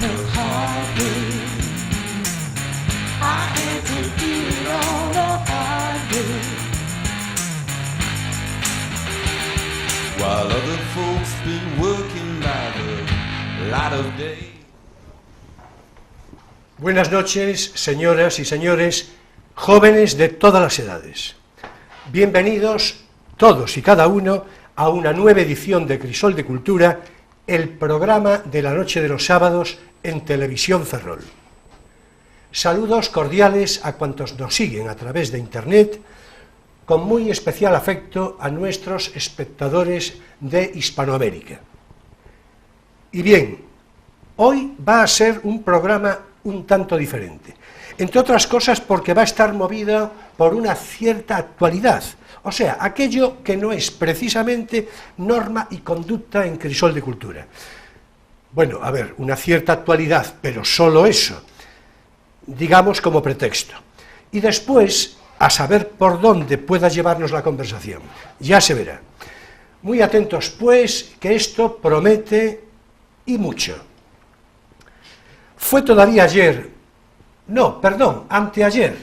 no heartbeat. I had to do it on a heartbeat. While other folks been working by the light of day. Buenas noches, señoras y señores, jóvenes de todas las edades. Bienvenidos todos y cada uno a una nueva edición de Crisol de Cultura, el programa de la noche de los sábados en Televisión Ferrol. Saludos cordiales a cuantos nos siguen a través de Internet, con muy especial afecto a nuestros espectadores de Hispanoamérica. Y bien, hoy va a ser un programa un tanto diferente, entre otras cosas porque va a estar movido por una cierta actualidad, o sea, aquello que no es precisamente norma y conducta en Crisol de Cultura. Bueno, a ver, una cierta actualidad, pero solo eso, digamos como pretexto. Y después, a saber por dónde pueda llevarnos la conversación, ya se verá. Muy atentos, pues, que esto promete y mucho. Fue todavía ayer, no, perdón, anteayer,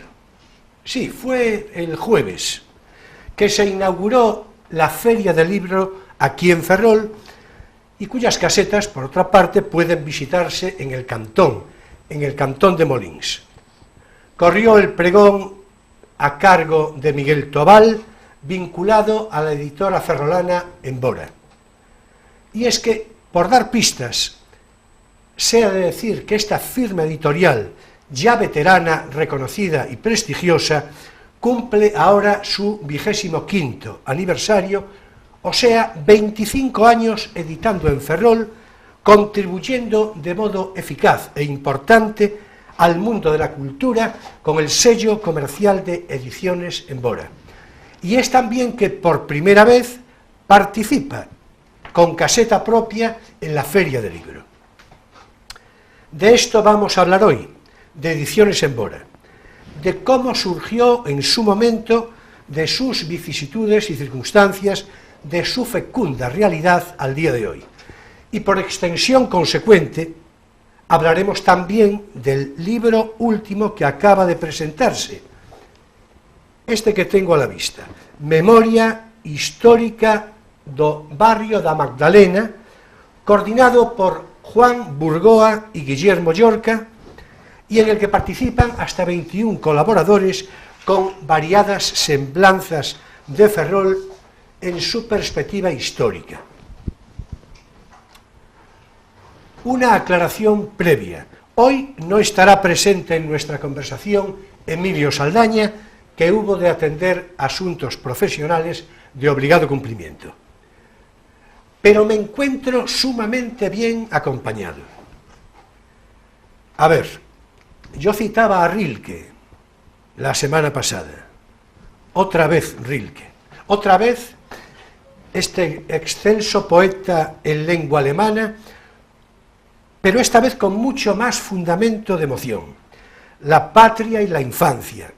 sí, fue el jueves, que se inauguró la Feria del Libro aquí en Ferrol, y cuyas casetas, por otra parte, pueden visitarse en el cantón de Molins. Corrió el pregón a cargo de Miguel Tobal, vinculado a la editora ferrolana Embora. Y es que, por dar pistas, se ha de decir que esta firma editorial, ya veterana, reconocida y prestigiosa, cumple ahora su 25º aniversario, o sea, 25 años editando en Ferrol, contribuyendo de modo eficaz e importante al mundo de la cultura con el sello comercial de Ediciones Embora. Y es también que por primera vez participa con caseta propia en la Feria del Libro. De esto vamos a hablar hoy, de Ediciones Embora, de cómo surgió en su momento, de sus vicisitudes y circunstancias, de su fecunda realidad al día de hoy. Y por extensión consecuente, hablaremos también del libro último que acaba de presentarse, este que tengo a la vista, Memoria Histórica do Barrio da Magdalena, coordinado por Juan Burgoa y Guillermo Llorca, y en el que participan hasta 21 colaboradores con variadas semblanzas de Ferrol en su perspectiva histórica. Una aclaración previa. Hoy no estará presente en nuestra conversación Emilio Saldaña, que hubo de atender asuntos profesionales de obligado cumplimiento. Pero me encuentro sumamente bien acompañado. A ver, yo citaba a Rilke la semana pasada, otra vez Rilke, otra vez este excelso poeta en lengua alemana, pero esta vez con mucho más fundamento de emoción, la patria y la infancia,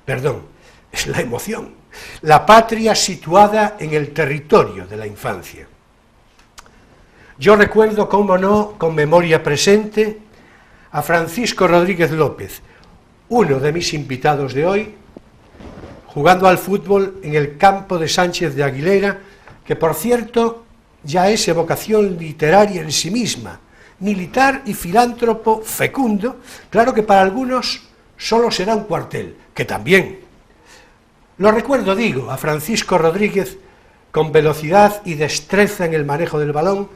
perdón, es la emoción, la patria situada en el territorio de la infancia. Yo recuerdo, cómo no, con memoria presente, a Francisco Rodríguez López, uno de mis invitados de hoy, jugando al fútbol en el campo de Sánchez de Aguilera, que por cierto ya es evocación literaria en sí misma, militar y filántropo fecundo, claro que para algunos solo será un cuartel, que también. Lo recuerdo, digo, a Francisco Rodríguez con velocidad y destreza en el manejo del balón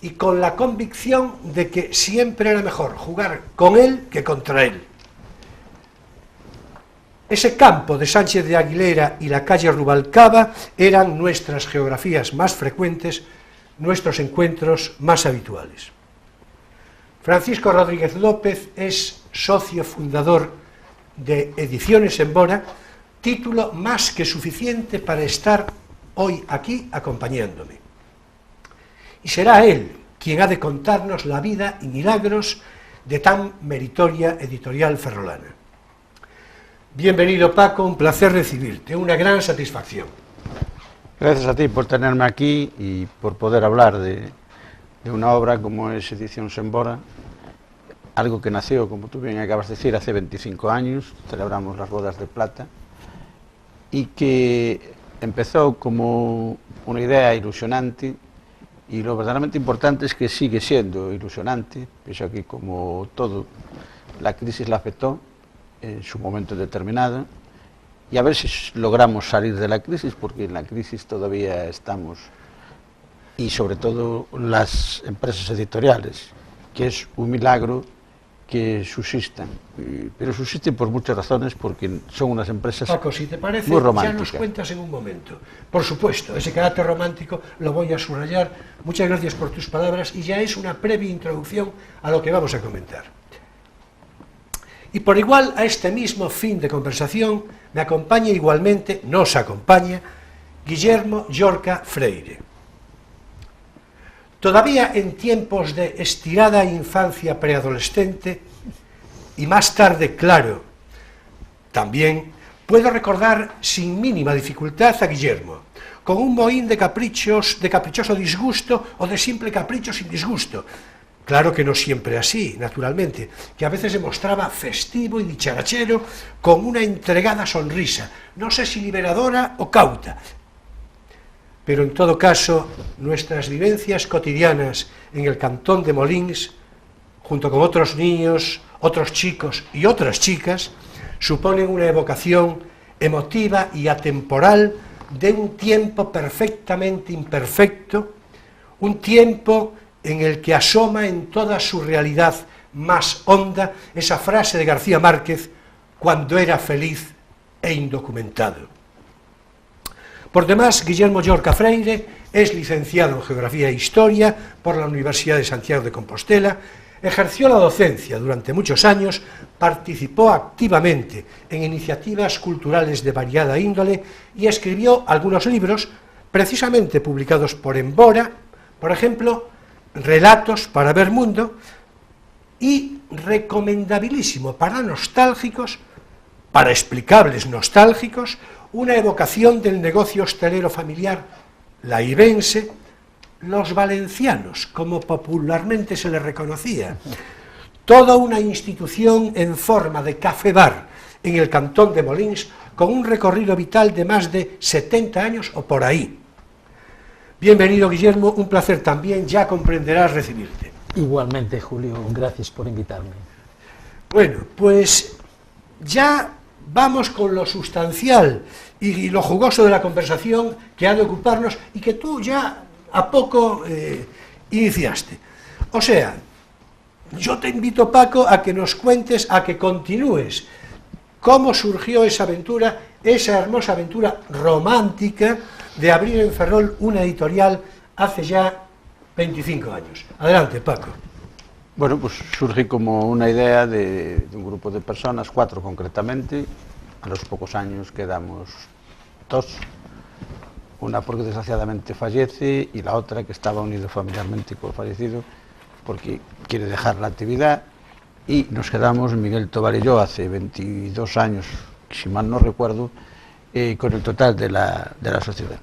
y con la convicción de que siempre era mejor jugar con él que contra él. Ese campo de Sánchez de Aguilera y la calle Rubalcaba eran nuestras geografías más frecuentes, nuestros encuentros más habituales. Francisco Rodríguez López es socio fundador de Ediciones Embora, título más que suficiente para estar hoy aquí acompañándome. Y será él quien ha de contarnos la vida y milagros de tan meritoria editorial ferrolana. Bienvenido, Paco, un placer recibirte, una gran satisfacción. Gracias a ti por tenerme aquí y por poder hablar de de una obra como es Edición Sembora, algo que nació, como tú bien acabas de decir, hace 25 años, celebramos las bodas de plata, y que empezó como una idea ilusionante, y lo verdaderamente importante es que sigue siendo ilusionante, pienso que como todo, la crisis la afectó en su momento determinado, y a ver si logramos salir de la crisis, porque en la crisis todavía estamos, y sobre todo las empresas editoriales, que es un milagro que subsistan, pero subsisten por muchas razones, porque son unas empresas Paco, si te parece, muy ya románticas. nos cuentas en un momento. Por supuesto, ese carácter romántico lo voy a subrayar. Muchas gracias por tus palabras y ya es una previa introducción a lo que vamos a comentar. Y por igual a este mismo fin de conversación me acompaña igualmente, nos acompaña, Guillermo Llorca Freire. Todavía en tiempos de estirada infancia preadolescente y más tarde, claro, también puedo recordar sin mínima dificultad a Guillermo, con un mohín de caprichos, de caprichoso disgusto o de simple capricho sin disgusto. Claro que no siempre así, naturalmente, que a veces se mostraba festivo y dicharachero con una entregada sonrisa, no sé si liberadora o cauta. Pero en todo caso, nuestras vivencias cotidianas en el cantón de Molins, junto con otros niños, otros chicos y otras chicas, suponen una evocación emotiva y atemporal de un tiempo perfectamente imperfecto, un tiempo en el que asoma en toda su realidad más honda esa frase de García Márquez, cuando era feliz e indocumentado. Por demás, Guillermo Llorca Freire es licenciado en Geografía e Historia por la Universidad de Santiago de Compostela, ejerció la docencia durante muchos años, participó activamente en iniciativas culturales de variada índole y escribió algunos libros, precisamente publicados por Embora, por ejemplo, Relatos para ver mundo, y recomendabilísimo para nostálgicos, para explicables nostálgicos, una evocación del negocio hostelero familiar lairense, los valencianos, como popularmente se les reconocía, toda una institución en forma de café-bar en el cantón de Molins, con un recorrido vital de más de 70 años o por ahí. Bienvenido, Guillermo, un placer también, ya comprenderás recibirte. Igualmente, Julio, gracias por invitarme. Bueno, pues ya vamos con lo sustancial y lo jugoso de la conversación que ha de ocuparnos y que tú ya a poco iniciaste. O sea, yo te invito, Paco, a que nos cuentes, a que continúes cómo surgió esa aventura, esa hermosa aventura romántica de abrir en Ferrol una editorial hace ya 25 años. Adelante, Paco. Bueno, pues surge como una idea de un grupo de personas, 4 concretamente. A los pocos años quedamos 2, una porque desgraciadamente fallece y la otra que estaba unido familiarmente con el fallecido porque quiere dejar la actividad, y nos quedamos Miguel Tobar y yo hace 22 años, si mal no recuerdo, con el total de la sociedad.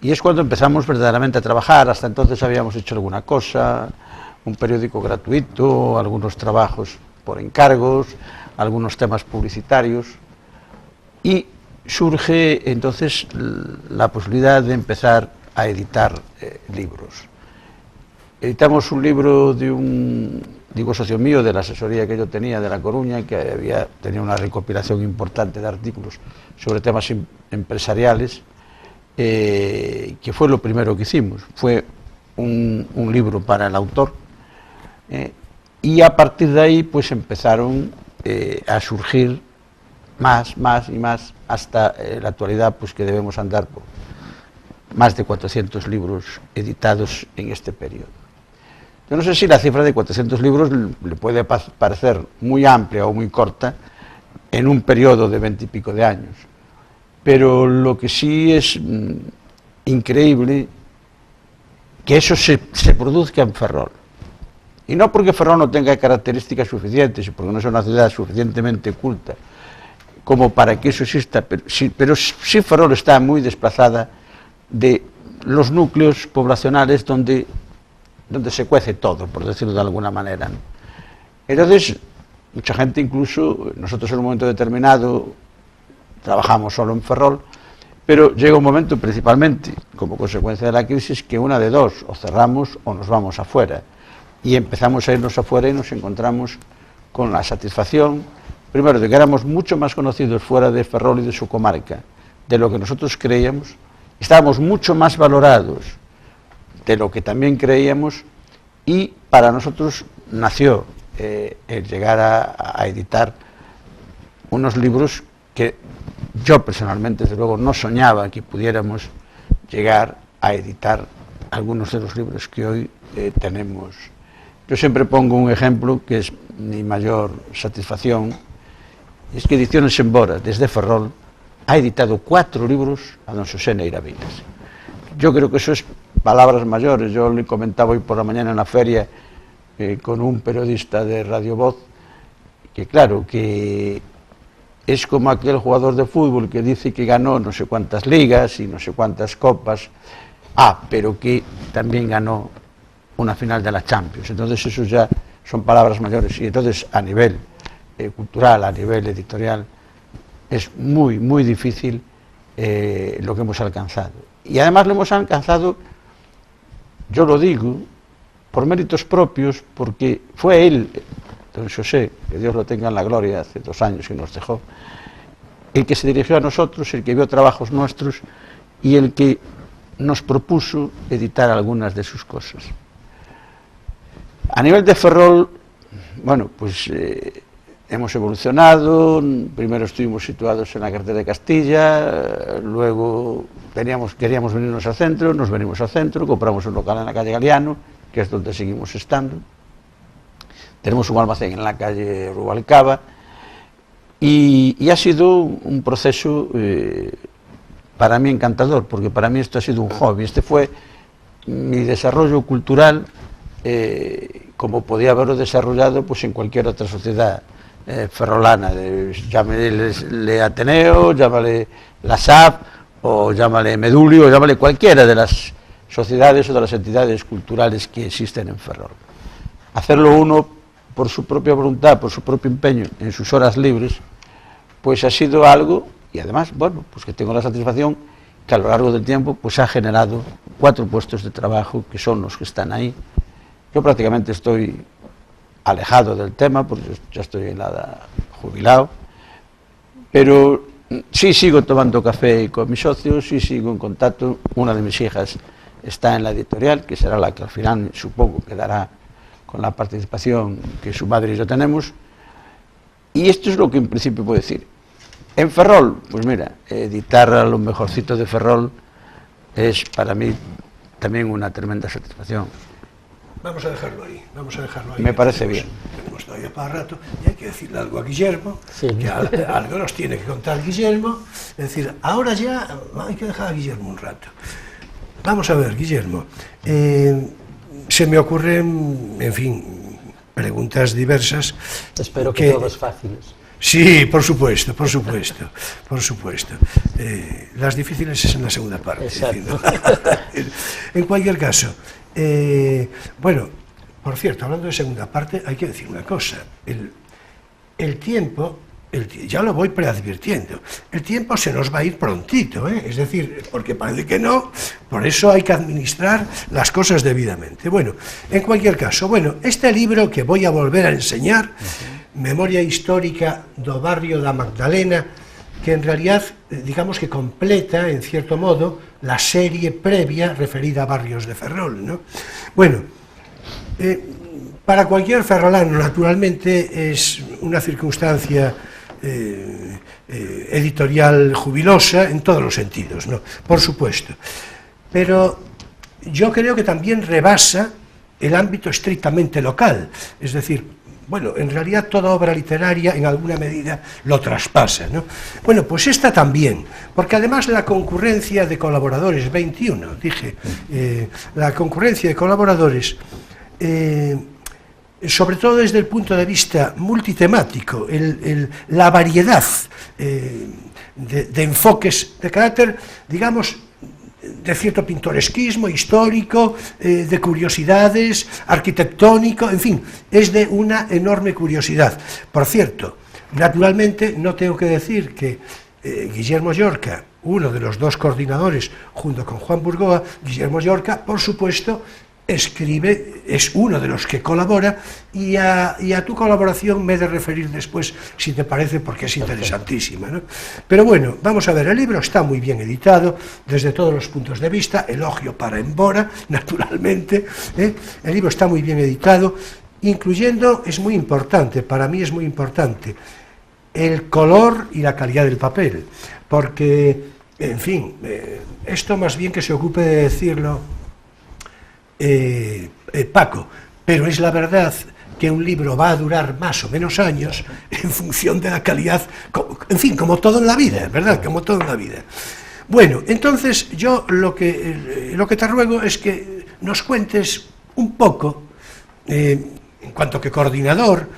Y es cuando empezamos verdaderamente a trabajar. Hasta entonces habíamos hecho alguna cosa, un periódico gratuito, algunos trabajos por encargos, algunos temas publicitarios, y surge entonces la posibilidad de empezar a editar libros. Editamos un libro de un socio mío de la asesoría que yo tenía de La Coruña, que tenía una recopilación importante de artículos sobre temas empresariales, que fue lo primero que hicimos. Fue un libro para el autor, y a partir de ahí pues empezaron a surgir más y más hasta la actualidad, pues que debemos andar por más de 400 libros editados en este periodo. Yo no sé si la cifra de 400 libros le puede parecer muy amplia o muy corta en un periodo de 20 y pico de años, pero lo que sí es increíble que eso se produzca en Ferrol. Y no porque Ferrol no tenga características suficientes, y porque no es una ciudad suficientemente culta como para que eso exista, pero sí Ferrol está muy desplazada de los núcleos poblacionales donde donde se cuece todo, por decirlo de alguna manera, ¿no? Entonces, mucha gente incluso, nosotros en un momento determinado trabajamos solo en Ferrol, pero llega un momento, principalmente como consecuencia de la crisis, que una de dos, o cerramos o nos vamos afuera. Y empezamos a irnos afuera y nos encontramos con la satisfacción, primero, de que éramos mucho más conocidos fuera de Ferrol y de su comarca, de lo que nosotros creíamos, estábamos mucho más valorados de lo que también creíamos, y para nosotros nació el llegar a editar unos libros que yo personalmente, desde luego, no soñaba que pudiéramos llegar a editar algunos de los libros que hoy tenemos. Yo siempre pongo un ejemplo que es mi mayor satisfacción, es que Ediciones Embora, desde Ferrol, ha editado 4 libros a don Xosé Neira Vilas. Yo creo que eso es palabras mayores. Yo le comentaba hoy por la mañana en la feria con un periodista de Radio Voz, que claro, que es como aquel jugador de fútbol que dice que ganó no sé cuántas ligas y no sé cuántas copas, pero que también ganó una final de la Champions. Entonces eso ya son palabras mayores, y entonces a nivel cultural, a nivel editorial, es muy, muy difícil lo que hemos alcanzado. Y además lo hemos alcanzado, yo lo digo, por méritos propios, porque fue él, don Xosé, que Dios lo tenga en la gloria, hace 2 años que nos dejó, el que se dirigió a nosotros, el que vio trabajos nuestros y el que nos propuso editar algunas de sus cosas. A nivel de Ferrol, bueno, pues hemos evolucionado. Primero estuvimos situados en la carretera de Castilla, luego queríamos venirnos al centro, nos venimos al centro, compramos un local en la calle Galiano, que es donde seguimos estando. Tenemos un almacén en la calle Rubalcaba, y ha sido un proceso para mí encantador, porque para mí esto ha sido un hobby. Este fue mi desarrollo cultural, como podía haberlo desarrollado pues en cualquier otra sociedad ferrolana, llámale Ateneo, llámale la SAP, o llámale Medulio, o llámale cualquiera de las sociedades o de las entidades culturales que existen en Ferrol. Hacerlo uno por su propia voluntad, por su propio empeño, en sus horas libres, pues ha sido algo, y además, bueno, pues que tengo la satisfacción que a lo largo del tiempo pues ha generado 4 puestos de trabajo, que son los que están ahí. Yo prácticamente estoy alejado del tema, porque ya estoy en la edad jubilado, pero sí sigo tomando café con mis socios, sí sigo en contacto. Una de mis hijas está en la editorial, que será la que al final supongo que dará con la participación que su madre y yo tenemos, y esto es lo que en principio puedo decir. En Ferrol, pues mira, editar a lo mejorcito de Ferrol es para mí también una tremenda satisfacción. Vamos a dejarlo ahí, Me parece bien. Tenemos todavía para rato, y hay que decirle algo a Guillermo, sí, que algo nos tiene que contar Guillermo. Es decir, ahora ya hay que dejar a Guillermo un rato. Vamos a ver, Guillermo, se me ocurren, en fin, preguntas diversas. Espero que todas fáciles. Sí, por supuesto. Las difíciles es en la segunda parte. Exacto. En cualquier caso, bueno, por cierto, hablando de segunda parte, hay que decir una cosa. El tiempo, ya lo voy preadvirtiendo, el tiempo se nos va a ir prontito, es decir, porque parece que no, por eso hay que administrar las cosas debidamente. Bueno, en cualquier caso, bueno, este libro que voy a volver a enseñar, Memoria Histórica do Barrio da Magdalena, que en realidad, digamos que completa, en cierto modo, la serie previa referida a barrios de Ferrol, ¿no? Bueno, para cualquier ferrolano, naturalmente, es una circunstancia editorial jubilosa en todos los sentidos, ¿no? Por supuesto. Pero yo creo que también rebasa el ámbito estrictamente local, es decir, bueno, en realidad toda obra literaria en alguna medida lo traspasa, ¿no? Bueno, pues esta también, porque además la concurrencia de colaboradores, 21, dije, la concurrencia de colaboradores, sobre todo desde el punto de vista multitemático, la variedad de enfoques de carácter, digamos, de cierto pintoresquismo histórico, de curiosidades, arquitectónico, en fin, es de una enorme curiosidad. Por cierto, naturalmente no tengo que decir que Guillermo Llorca, uno de los dos coordinadores, junto con Juan Burgoa, Guillermo Llorca, por supuesto, escribe, es uno de los que colabora, y a tu colaboración me he de referir después, si te parece, porque es interesantísima, ¿no? Pero bueno, vamos a ver, el libro está muy bien editado, desde todos los puntos de vista, elogio para Embora, naturalmente, el libro está muy bien editado, incluyendo, es muy importante, para mí es muy importante, el color y la calidad del papel, porque, en fin, esto más bien que se ocupe de decirlo Paco, pero es la verdad que un libro va a durar más o menos años en función de la calidad, en fin, como todo en la vida, ¿verdad? Como todo en la vida. Bueno, entonces yo lo que te ruego es que nos cuentes un poco, en cuanto que coordinador,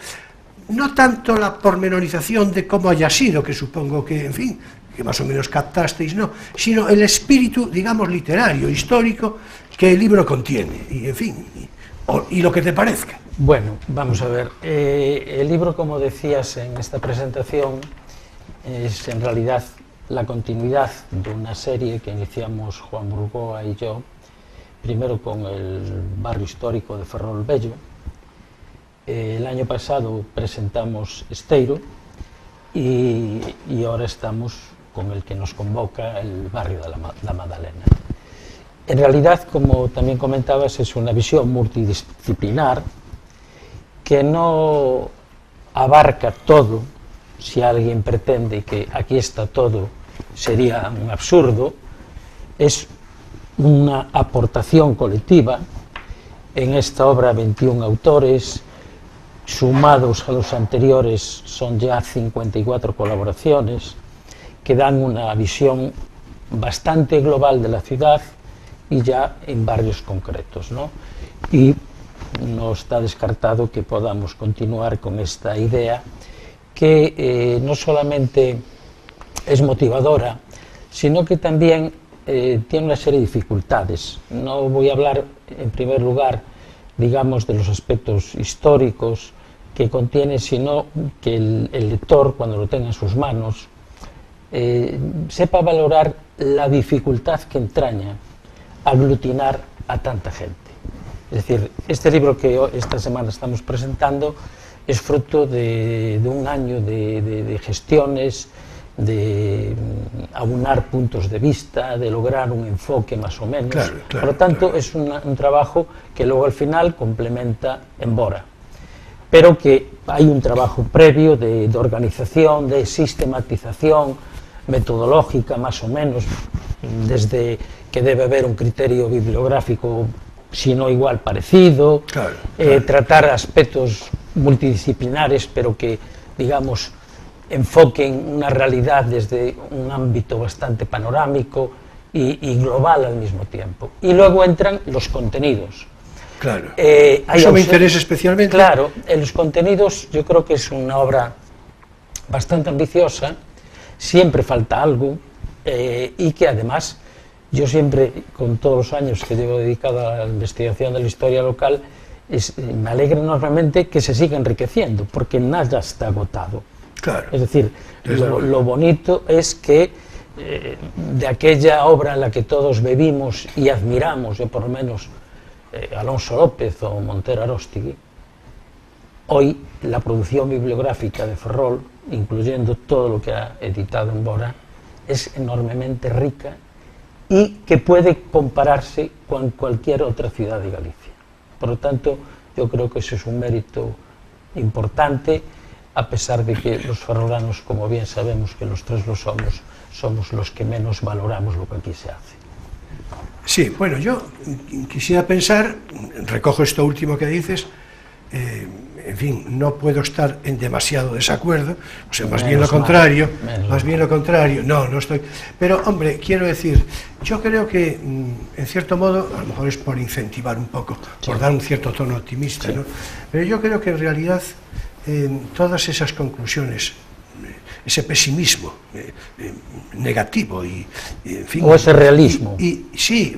no tanto la pormenorización de cómo haya sido, que supongo que, en fin, que más o menos captasteis, no, sino el espíritu, digamos, literario, histórico, que el libro contiene, y en fin, y lo que te parezca. Bueno, vamos a ver, el libro, como decías en esta presentación, es en realidad la continuidad de una serie que iniciamos Juan Burgoa y yo, primero con el barrio histórico de Ferrol Bello. El año pasado presentamos Esteiro y ahora estamos con el que nos convoca, el barrio de la Madalena. En realidad, como también comentabas, es una visión multidisciplinar que no abarca todo. Si alguien pretende que aquí está todo, sería un absurdo. Es una aportación colectiva. En esta obra, 21 autores, sumados a los anteriores, son ya 54 colaboraciones, que dan una visión bastante global de la ciudad y ya en barrios concretos, ¿no? Y no está descartado que podamos continuar con esta idea que no solamente es motivadora, sino que también tiene una serie de dificultades. No voy a hablar, en primer lugar, digamos, de los aspectos históricos que contiene, sino que el lector, cuando lo tenga en sus manos, sepa valorar la dificultad que entraña aglutinar a tanta gente. Es decir, este libro que esta semana estamos presentando es fruto de un año de gestiones, de aunar puntos de vista, de lograr un enfoque más o menos. Claro, por lo tanto, es un trabajo que luego al final complementa Embora, pero que hay un trabajo previo de organización, de sistematización metodológica más o menos, desde que debe haber un criterio bibliográfico, si no igual parecido, tratar aspectos multidisciplinares, pero que, digamos, enfoquen una realidad desde un ámbito bastante panorámico y global al mismo tiempo. Y luego entran los contenidos. Claro, eso me interesa especialmente. Claro, en los contenidos yo creo que es una obra bastante ambiciosa, siempre falta algo, y que además yo siempre, con todos los años que llevo dedicado a la investigación de la historia local, me alegra enormemente que se siga enriqueciendo, porque nada está agotado. Claro. Es decir, lo bonito es que de aquella obra en la que todos bebimos y admiramos, yo por lo menos Alonso López o Montero Aróstegui, hoy la producción bibliográfica de Ferrol, incluyendo todo lo que ha editado Embora, es enormemente rica y que puede compararse con cualquier otra ciudad de Galicia. Por lo tanto, yo creo que eso es un mérito importante, a pesar de que los ferrolanos, como bien sabemos que los tres lo somos los que menos valoramos lo que aquí se hace. Sí, bueno, yo quisiera pensar, recojo esto último que dices, en fin, no puedo estar en demasiado desacuerdo, o sea, más bien lo contrario, no estoy, pero hombre, quiero decir, yo creo que en cierto modo, a lo mejor es por incentivar un poco, por dar un cierto tono optimista, ¿no? Pero yo creo que en realidad todas esas conclusiones ese pesimismo negativo y, en fin, o ese realismo. Sí,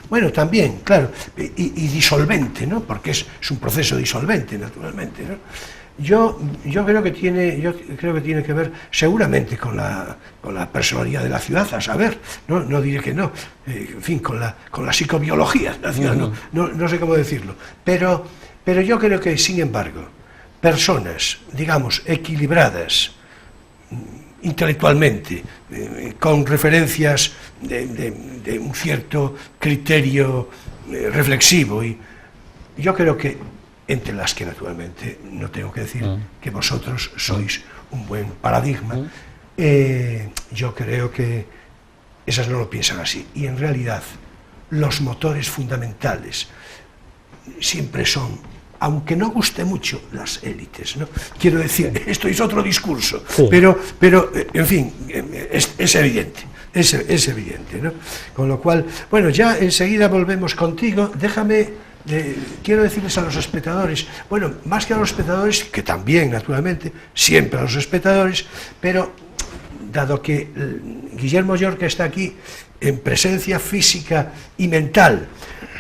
bueno, también, claro, y disolvente, ¿no? Porque es un proceso disolvente, naturalmente, ¿no? Yo creo que tiene que ver seguramente con la personalidad de la ciudad, a saber, no diré que no, en fin, con la psicobiología de la ciudad, no sé cómo decirlo, pero yo creo que, sin embargo, personas, digamos, equilibradas intelectualmente, con referencias de un cierto criterio reflexivo, y yo creo que, entre las que naturalmente no tengo que decir que vosotros sois un buen paradigma, yo creo que esas no lo piensan así, y en realidad los motores fundamentales siempre son, aunque no guste mucho, las élites, ¿no? Quiero decir, esto es otro discurso, sí. pero en fin, es evidente, es evidente, ¿no? Con lo cual, bueno, ya enseguida volvemos contigo. Quiero decirles a los espectadores, bueno, más que a los espectadores, que también, naturalmente, siempre a los espectadores, pero dado que Guillermo Llorca está aquí en presencia física y mental,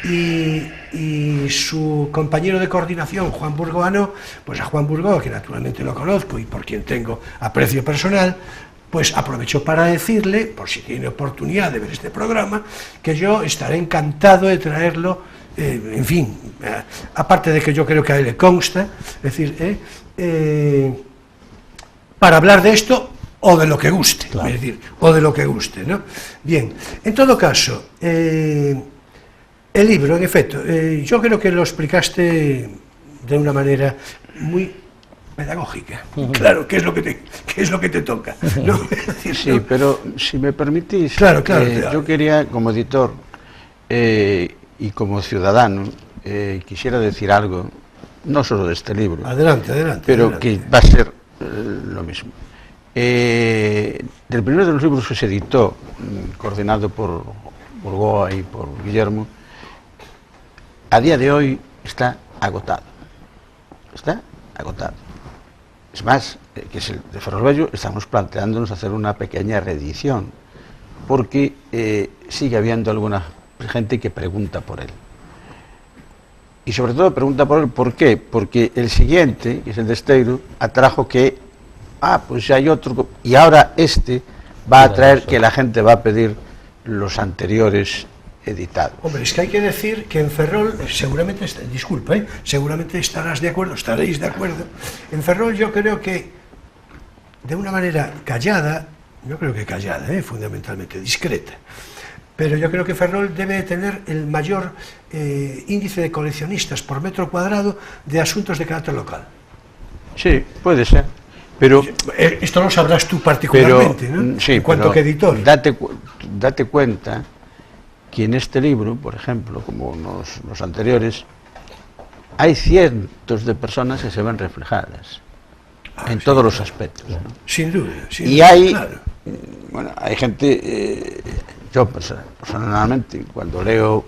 y su compañero de coordinación, Juan Burgoano, pues a Juan Burgó, que naturalmente lo conozco y por quien tengo aprecio personal, pues aprovecho para decirle, por si tiene oportunidad de ver este programa, que yo estaré encantado de traerlo, en fin, aparte de que yo creo que a él le consta, es decir, para hablar de esto o de lo que guste, claro. Es decir, o de lo que guste, ¿no? Bien, en todo caso, el libro, en efecto, yo creo que lo explicaste de una manera muy pedagógica. Claro, ¿qué es lo que te toca? ¿No? Decir, sí, ¿no? Pero si me permitís, claro. Yo quería, como editor y como ciudadano, quisiera decir algo, no solo de este libro, adelante, pero adelante. Que va a ser lo mismo. Del primero de los libros que se editó, coordinado por Burgoa y por Guillermo, a día de hoy está agotado. Es más, que es el de Ferrol Bello, estamos planteándonos hacer una pequeña reedición, porque sigue habiendo alguna gente que pregunta por él. Y sobre todo pregunta por él, ¿por qué? Porque el siguiente, que es el de Esteiro, atrajo que, pues hay otro, y ahora este va a traer que la gente va a pedir los anteriores editados. Hombre, es que hay que decir que en Ferrol, seguramente, seguramente estaréis de acuerdo, en Ferrol yo creo que, de una manera callada, fundamentalmente discreta, pero yo creo que Ferrol debe tener el mayor índice de coleccionistas por metro cuadrado de asuntos de carácter local. Sí, puede ser, pero... Esto lo sabrás tú particularmente, ¿no? Sí, en cuanto que editor. Date cuenta que en este libro, por ejemplo, como los anteriores, hay cientos de personas que se ven reflejadas en todos los aspectos, ¿no? Sin duda. Y hay, claro. Bueno, hay gente, yo personalmente, cuando leo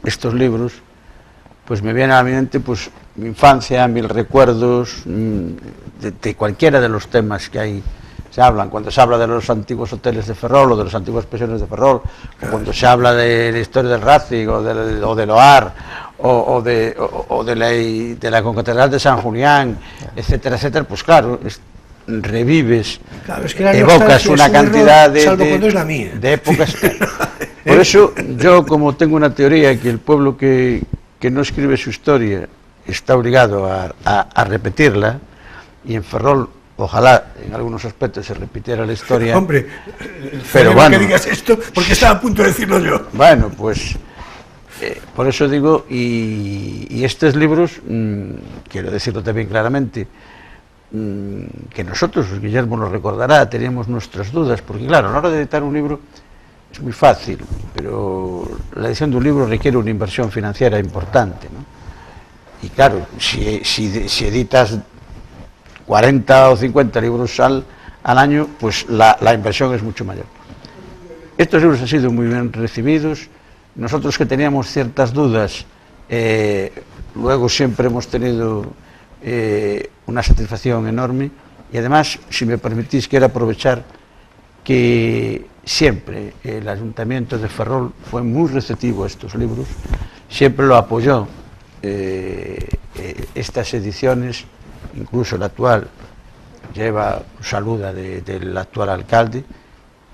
estos libros, pues me viene a mi mente pues mi infancia, mis recuerdos de cualquiera de los temas que hay. Se hablan, cuando se habla de los antiguos hoteles de Ferrol o de las antiguas pensiones de Ferrol, o cuando se habla de la historia del Racing o del OAR o de la concatedral de San Julián, etcétera, pues claro, revives, claro, es que evocas una cantidad de épocas. Por eso yo, como tengo una teoría que el pueblo que no escribe su historia está obligado a repetirla, y en Ferrol ojalá en algunos aspectos se repitiera la historia. Hombre, pero bueno, que digas esto, porque estaba a punto de decirlo yo. Bueno, pues por eso digo, y estos libros, quiero decirlo también claramente, que nosotros, Guillermo nos recordará, teníamos nuestras dudas, porque claro, a la hora de editar un libro es muy fácil, pero la edición de un libro requiere una inversión financiera importante, ¿no? Y claro, si editas 40 o 50 libros al año, pues la inversión es mucho mayor. Estos libros han sido muy bien recibidos. Nosotros que teníamos ciertas dudas, luego siempre hemos tenido una satisfacción enorme, Y además, si me permitís, quiero aprovechar que siempre el Ayuntamiento de Ferrol fue muy receptivo a estos libros, siempre lo apoyó, estas ediciones, incluso la actual lleva saluda del actual alcalde,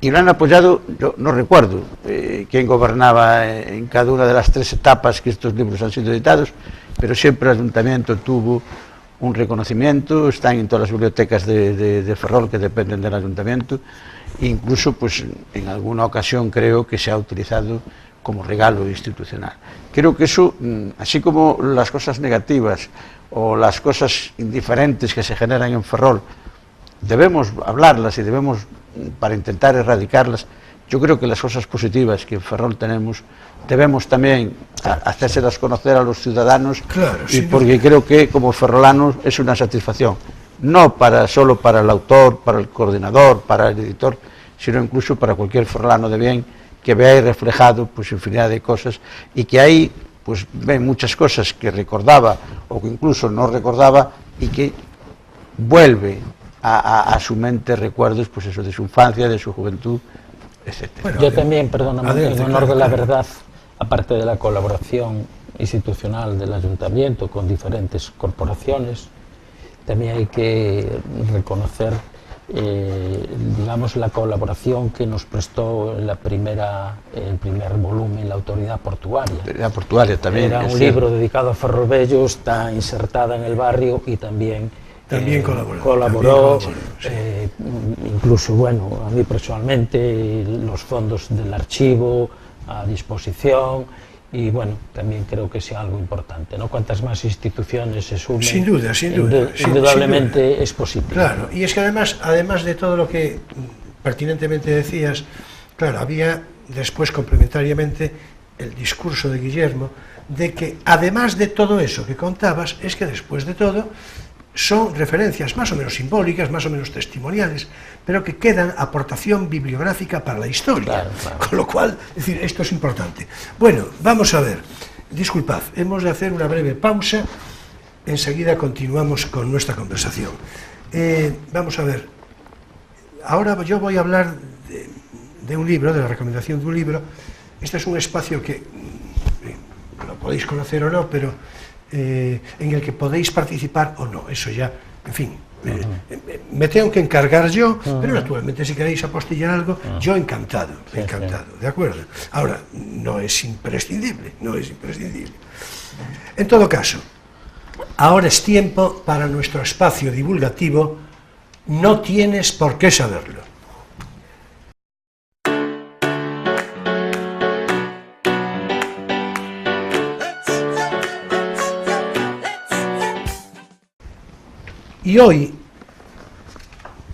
y lo han apoyado. Yo no recuerdo quién gobernaba en cada una de las 3 etapas que estos libros han sido editados, pero siempre el Ayuntamiento tuvo un reconocimiento, están en todas las bibliotecas de Ferrol que dependen del Ayuntamiento, incluso pues en alguna ocasión creo que se ha utilizado como regalo institucional. Creo que eso, así como las cosas negativas o las cosas indiferentes que se generan en Ferrol, debemos hablarlas y debemos, para intentar erradicarlas, yo creo que las cosas positivas que en Ferrol tenemos, debemos también hacérselas conocer a los ciudadanos, claro, y porque creo que como ferrolanos es una satisfacción, no solo para el autor, para el coordinador, para el editor, sino incluso para cualquier ferrolano de bien que vea ahí reflejado pues infinidad de cosas, y que ahí pues ve muchas cosas que recordaba o que incluso no recordaba, y que vuelve a su mente recuerdos, pues eso, de su infancia, de su juventud, etc. Bueno, yo también, perdóname, adelante, en honor claro, de la claro. verdad, aparte de la colaboración institucional del Ayuntamiento con diferentes corporaciones, también hay que reconocer digamos, la colaboración que nos prestó en el primer volumen la Autoridad Portuaria. La portuaria también. Era un libro dedicado a Ferrolvello, está insertada en el barrio y también colaboró, sí. incluso, bueno, a mí personalmente, los fondos del archivo a disposición, y bueno, también creo que sea algo importante, ¿no? Cuantas más instituciones se sumen, Sin duda, indudablemente sin duda. es positivo. Claro, y es que además de todo lo que pertinentemente decías, claro, había después complementariamente el discurso de Guillermo de que además de todo eso que contabas, es que después de todo son referencias más o menos simbólicas, más o menos testimoniales, pero que quedan aportación bibliográfica para la historia. Claro. Con lo cual, es decir, esto es importante. Bueno, vamos a ver, disculpad, hemos de hacer una breve pausa, enseguida continuamos con nuestra conversación. Vamos a ver, ahora yo voy a hablar de un libro, de la recomendación de un libro. Este es un espacio que lo podéis conocer o no, pero en el que podéis participar o no, eso ya, en fin, me tengo que encargar yo, pero naturalmente si queréis apostillar algo, yo encantado, ¿de acuerdo? Ahora, no es imprescindible. En todo caso, ahora es tiempo para nuestro espacio divulgativo, No tienes por qué saberlo. Y hoy,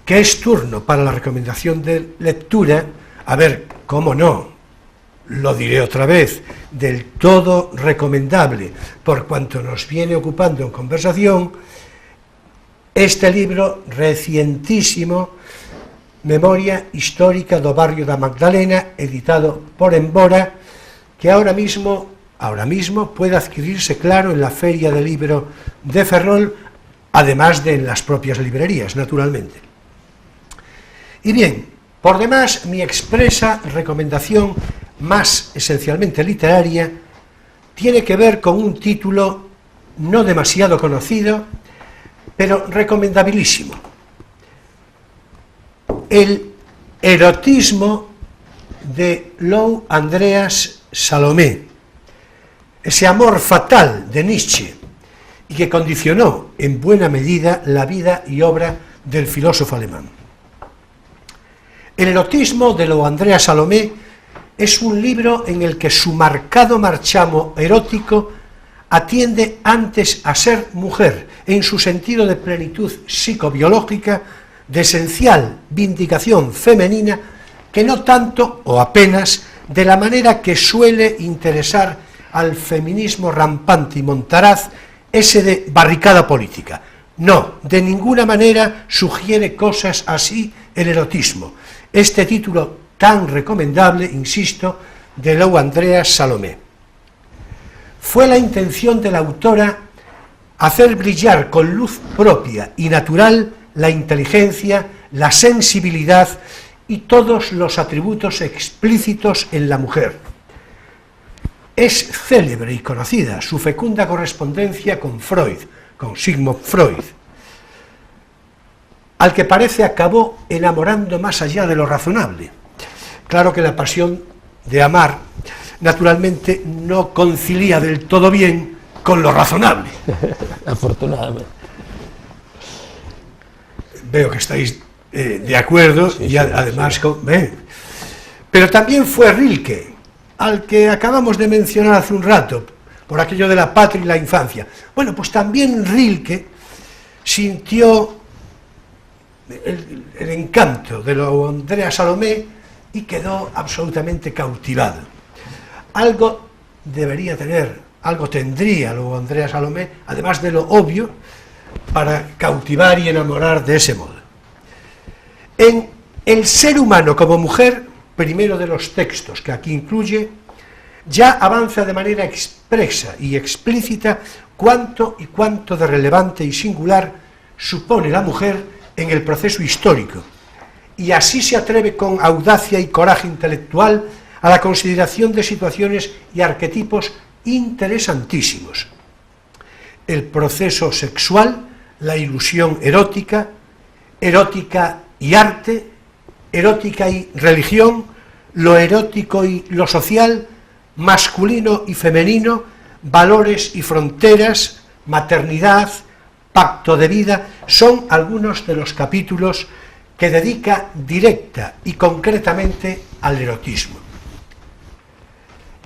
que es turno para la recomendación de lectura, a ver, cómo no, lo diré otra vez, del todo recomendable, por cuanto nos viene ocupando en conversación, este libro recientísimo, Memoria Histórica do Barrio da Magdalena, editado por Embora, que ahora mismo puede adquirirse, claro, en la Feria del Libro de Ferrol, además de en las propias librerías, naturalmente. Y bien, por demás, mi expresa recomendación, más esencialmente literaria, tiene que ver con un título no demasiado conocido, pero recomendabilísimo. El erotismo de Lou Andreas Salomé, ese amor fatal de Nietzsche, y que condicionó en buena medida la vida y obra del filósofo alemán. El erotismo de Lou Andreas Salomé es un libro en el que su marcado marchamo erótico atiende antes a ser mujer, en su sentido de plenitud psicobiológica, de esencial vindicación femenina, que no tanto o apenas de la manera que suele interesar al feminismo rampante y montaraz, ese de barricada política. No, de ninguna manera sugiere cosas así el erotismo. Este título tan recomendable, insisto, de Lou Andreas Salomé. Fue la intención de la autora hacer brillar con luz propia y natural la inteligencia, la sensibilidad y todos los atributos explícitos en la mujer. Es célebre y conocida su fecunda correspondencia con Freud, con Sigmund Freud, al que parece acabó enamorando más allá de lo razonable. Claro que la pasión de amar, naturalmente, no concilia del todo bien con lo razonable. Afortunadamente. Veo que estáis de acuerdo, Sí, y sí, además sí. Pero también fue Rilke, al que acabamos de mencionar hace un rato, por aquello de la patria y la infancia. Bueno, pues también Rilke sintió el encanto de lo Andrea Salomé y quedó absolutamente cautivado. Algo debería tener, algo tendría lo Andrea Salomé, además de lo obvio, para cautivar y enamorar de ese modo. En El ser humano como mujer, primero de los textos que aquí incluye, ya avanza de manera expresa y explícita cuánto y cuánto de relevante y singular supone la mujer en el proceso histórico, y así se atreve con audacia y coraje intelectual a la consideración de situaciones y arquetipos interesantísimos. El proceso sexual, la ilusión erótica, erótica y arte, erótica y religión, lo erótico y lo social, masculino y femenino, valores y fronteras, maternidad, pacto de vida, son algunos de los capítulos que dedica directa y concretamente al erotismo.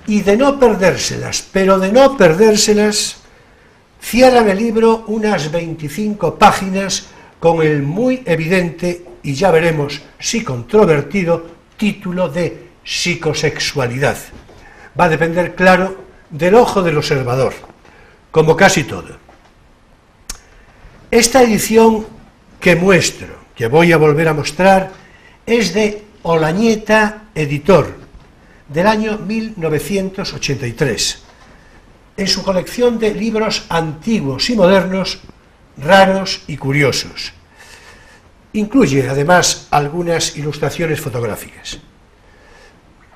Y de no perdérselas, pero de no perdérselas, cierran el libro unas 25 páginas con el muy evidente, y ya veremos si controvertido, título de psicosexualidad. Va a depender, claro, del ojo del observador, como casi todo. Esta edición que muestro, que voy a volver a mostrar, es de Olañeta Editor, del año 1983, en su colección de libros antiguos y modernos, raros y curiosos. Incluye, además, algunas ilustraciones fotográficas,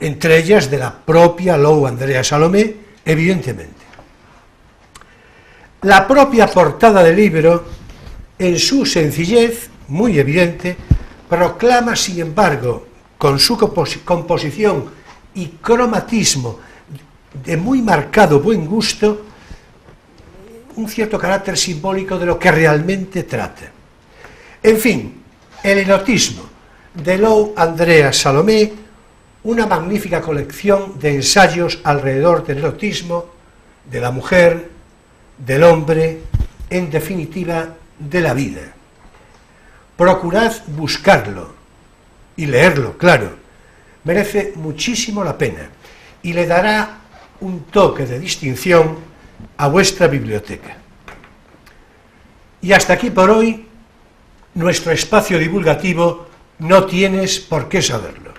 entre ellas de la propia Lou Andrea Salomé, evidentemente. La propia portada del libro, en su sencillez, muy evidente, proclama, sin embargo, con su composición y cromatismo de muy marcado buen gusto, un cierto carácter simbólico de lo que realmente trata. En fin, el erotismo de Lou Andrea Salomé, una magnífica colección de ensayos alrededor del erotismo, de la mujer, del hombre, en definitiva, de la vida. Procurad buscarlo y leerlo, claro. Merece muchísimo la pena y le dará un toque de distinción a vuestra biblioteca. Y hasta aquí por hoy nuestro espacio divulgativo. No tienes por qué saberlo.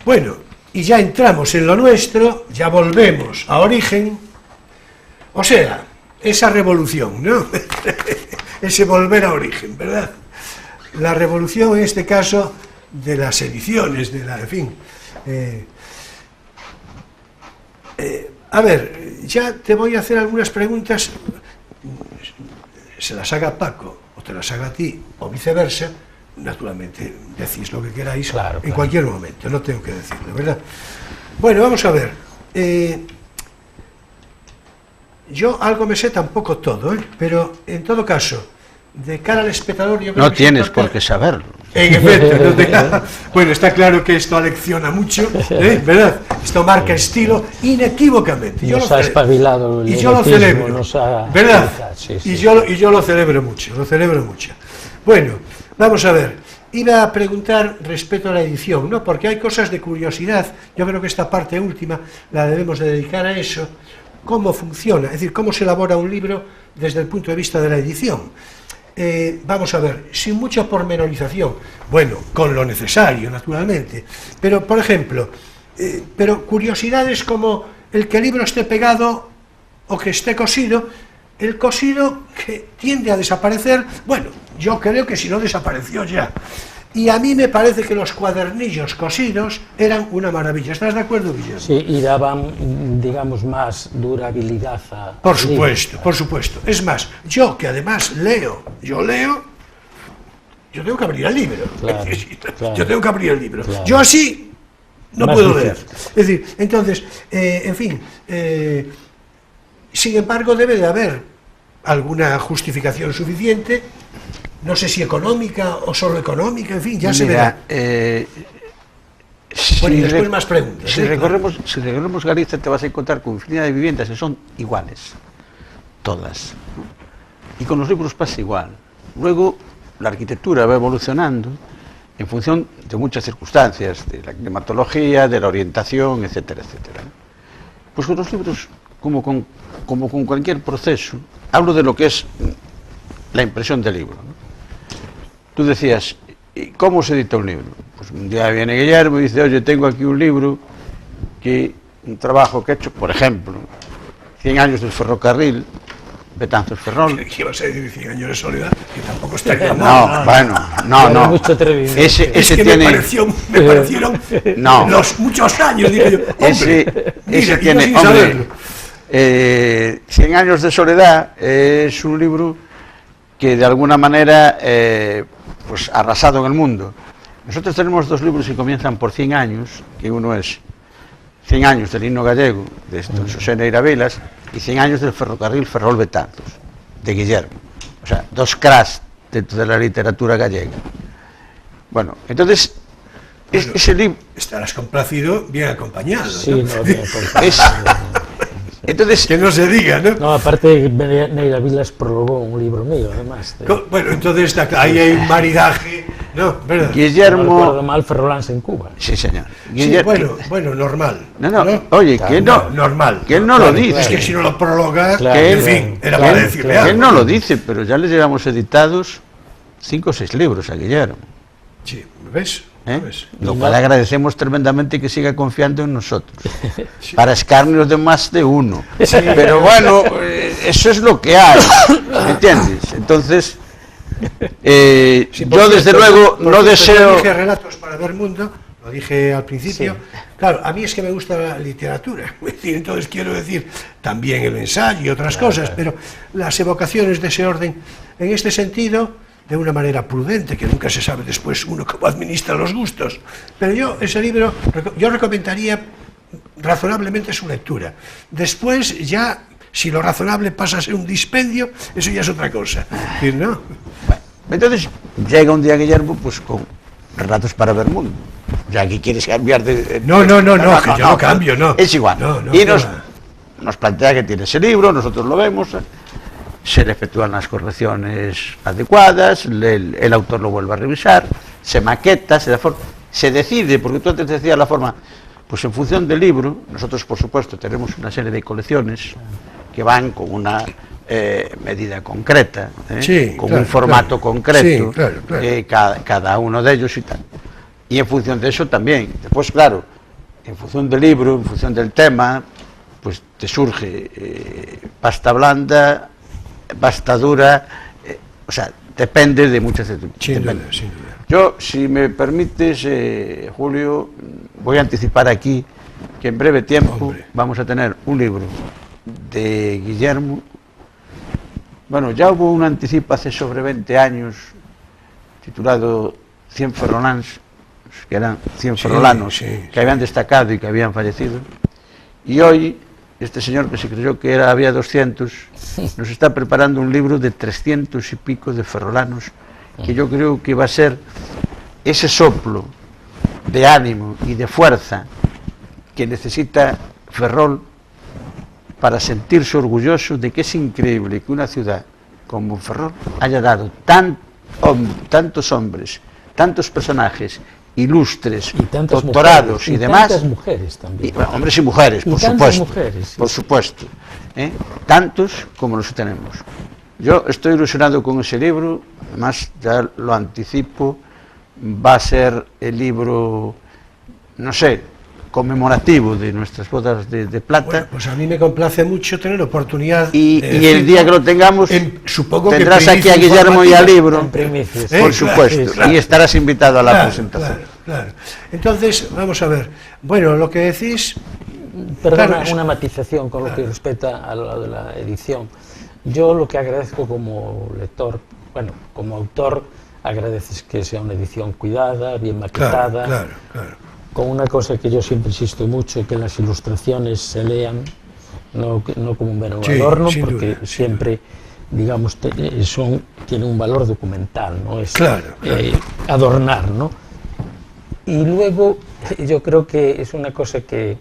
Bueno, y ya entramos en lo nuestro, ya volvemos a origen, o sea, esa revolución, ¿no? Ese volver a origen, ¿verdad? La revolución, en este caso, de las ediciones, de la, en fin. A ver, ya te voy a hacer algunas preguntas, se las haga Paco, o te las haga a ti, o viceversa. Naturalmente, decís lo que queráis, claro, en cualquier momento, no tengo que decirlo, ¿verdad? Bueno, vamos a ver. Yo algo me sé, tampoco todo, pero en todo caso, de cara al espectador, yo creo No que tienes por qué saberlo. En efecto, bueno, está claro que esto alecciona mucho, ¿verdad? Esto marca estilo inequívocamente. Nos ha espabilado el y yo lo erotismo, celebro, nos ha... ¿verdad? Sí, sí. Y yo lo celebro mucho, lo celebro mucho. Bueno, vamos a ver. Iba a preguntar respecto a la edición, ¿no? Porque hay cosas de curiosidad. Yo creo que esta parte última la debemos de dedicar a eso. ¿Cómo funciona? Es decir, cómo se elabora un libro desde el punto de vista de la edición. vamos a ver, sin mucha pormenorización, bueno, con lo necesario, naturalmente, pero, por ejemplo, pero curiosidades como el que el libro esté pegado o que esté cosido, el cosido que tiende a desaparecer, bueno, yo creo que si no desapareció ya. Y a mí me parece que los cuadernillos cosidos eran una maravilla. ¿Estás de acuerdo, Guillermo? Sí, y daban, digamos, más durabilidad a... Por supuesto, por supuesto. Es más, yo que además leo, yo tengo que abrir el libro. Claro, claro. Yo tengo que abrir el libro. Claro. Yo así no Más puedo difícil. leer. Es decir, entonces, en fin, sin embargo debe de haber alguna justificación suficiente, no sé si económica o solo económica, en fin, ya se verá. Bueno, y después más preguntas. Si recorremos Galicia te vas a encontrar con infinidad de viviendas que son iguales, todas. Y con los libros pasa igual. Luego la arquitectura va evolucionando en función de muchas circunstancias, de la climatología, de la orientación, etcétera, etcétera. Pues con los libros, como con cualquier proceso, hablo de lo que es la impresión del libro, ¿no? Tú decías, ¿cómo se edita un libro? Pues un día viene Guillermo y dice, oye, tengo aquí un libro, un trabajo que he hecho, por ejemplo, 100 años del ferrocarril, Betanzos-Ferrol. ¿Qué ibas a decir 100 años de soledad? Que tampoco estaría No, bueno, no. Mucho atrevimiento. Ese Es que tiene... me parecieron No. los muchos años, digo yo. Hombre, ese mira, tiene... yo sin Hombre, saberlo. 100 años de soledad es un libro que de alguna manera pues ha arrasado en el mundo. Nosotros tenemos dos libros que comienzan por 100 años, que uno es 100 años del himno gallego, de Xosé Neira Vilas, y 100 años del ferrocarril Ferrol-Betanzos, de Guillermo. O sea, dos cracks dentro de la literatura gallega. Bueno, entonces, Bueno, ese libro... Estarás complacido, bien acompañado, Sí, ¿no? no, bien, Entonces, Que no se diga, ¿no? no, aparte Neira Vilas prologó un libro mío, además. Bueno, entonces ahí hay un maridaje, ¿no? ¿Verdad? No Guillermo... recuerdo mal, Ferrolans en Cuba. Sí, señor. Sí, bueno, normal. No, oye, que no, normal. que él no lo dice. Es que si no lo prologa, Claro, en claro, fin, era claro, para decirle claro. algo. Él no lo dice, pero ya le llevamos editados 5 o 6 libros a Guillermo. Sí, ¿ves? ¿Eh? ¿Ves? Lo cual agradecemos tremendamente que siga confiando en nosotros, para escarnios de más de uno. Pero bueno, eso es lo que hay, ¿me entiendes? Entonces, Sí, por yo desde cierto, luego por no cierto, deseo... Yo dije relatos para ver mundo, lo dije al principio. Sí. Claro, a mí es que me gusta la literatura, es decir, entonces quiero decir también el ensayo y otras cosas, pero las evocaciones de ese orden, en este sentido, de una manera prudente, que nunca se sabe después uno cómo administra los gustos. Pero yo, ese libro, yo recomendaría razonablemente su lectura. Después ya, si lo razonable pasa a ser un dispendio, eso ya es otra cosa. Es decir, ¿no? Bueno, entonces llega un día Guillermo pues con relatos para ver mundo. Ya que quieres cambiar de... No, que yo no cambio, no. Es igual. No, Y que nos va. plantea que tiene ese libro, nosotros lo vemos, se le efectúan las correcciones adecuadas, el autor lo vuelve a revisar, se maqueta, se decide, porque tú antes decías la forma, pues en función del libro, nosotros por supuesto tenemos una serie de colecciones que van con una medida concreta, Sí, con claro, un formato claro. concreto, Sí, claro. Cada uno de ellos y tal. Y en función de eso también, después claro, en función del libro, en función del tema, pues te surge pasta blanda, pasta dura, o sea, depende de muchas circunstancias. Sin duda. Yo, si me permites, Julio, voy a anticipar aquí que en breve tiempo Hombre. vamos a tener un libro de Guillermo. Bueno, ya hubo un anticipo hace sobre 20 años titulado 100 ferrolans, que eran 100 Sí, ferrolanos sí, que habían destacado y que habían fallecido. Y hoy, este señor que se creyó que había 200, nos está preparando un libro de 300 y pico de ferrolanos, que yo creo que va a ser ese soplo de ánimo y de fuerza que necesita Ferrol para sentirse orgulloso de que es increíble que una ciudad como Ferrol haya dado tantos hombres, tantos personajes ilustres, Y tantas doctorados mujeres, y demás, tantas mujeres también. y, bueno, hombres y mujeres, Y por tantas supuesto, mujeres, sí. por supuesto, tantos como los que tenemos. Yo estoy ilusionado con ese libro, además ya lo anticipo, va a ser el libro, no sé, conmemorativo de nuestras bodas de plata. Bueno, pues a mí me complace mucho tener oportunidad y de el día que lo tengamos, supongo tendrás que aquí a Guillermo y al libro, por supuesto, sí, claro. y estarás invitado a la Claro, presentación. claro. Entonces, vamos a ver. Bueno, lo que decís... Perdona, claro, una matización con lo que respecta a lo de la edición. Yo lo que agradezco como lector, bueno, como autor, agradeces que sea una edición cuidada, bien maquetada, claro. con una cosa que yo siempre insisto mucho, que las ilustraciones se lean, no como un mero adorno, porque duda, siempre, digamos, tienen un valor documental, no es Claro. adornar, ¿no? Y luego, yo creo que es una cosa que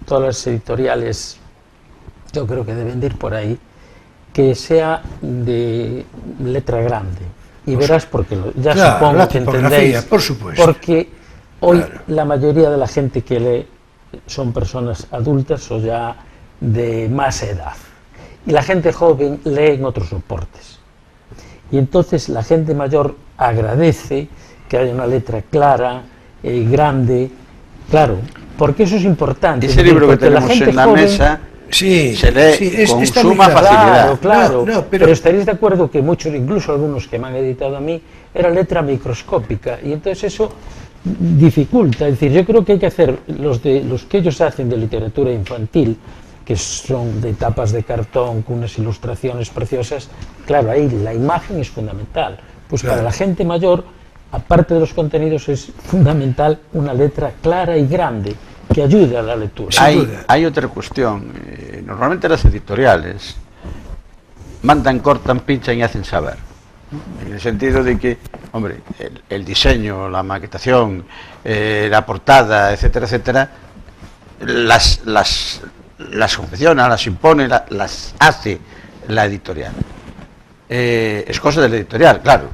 todas las editoriales, yo creo que deben de ir por ahí, que sea de letra grande. Y verás porque ya claro, supongo la que tipografía, entendéis. por supuesto. Porque hoy Claro. la mayoría de la gente que lee son personas adultas o ya de más edad. Y la gente joven lee en otros soportes. Y entonces la gente mayor agradece que haya una letra clara, grande, claro, porque eso es importante. Ese libro que porque la tenemos gente en la joven, mesa Sí, se lee con está muy suma claro. facilidad. Claro, No, pero estaréis de acuerdo que muchos, incluso algunos que me han editado a mí, era letra microscópica y entonces eso dificulta. Es decir, yo creo que hay que hacer los que ellos hacen de literatura infantil, que son de tapas de cartón con unas ilustraciones preciosas. Claro, ahí la imagen es fundamental. Pues Claro. para la gente mayor, aparte de los contenidos, es fundamental una letra clara y grande que ayude a la lectura. duda. Hay otra cuestión. Normalmente las editoriales mandan, cortan, pinchan y hacen saber. En el sentido de que, hombre, el diseño, la maquetación, la portada, etcétera, etcétera, las confecciona, las impone, las hace la editorial. Es cosa de la editorial, claro.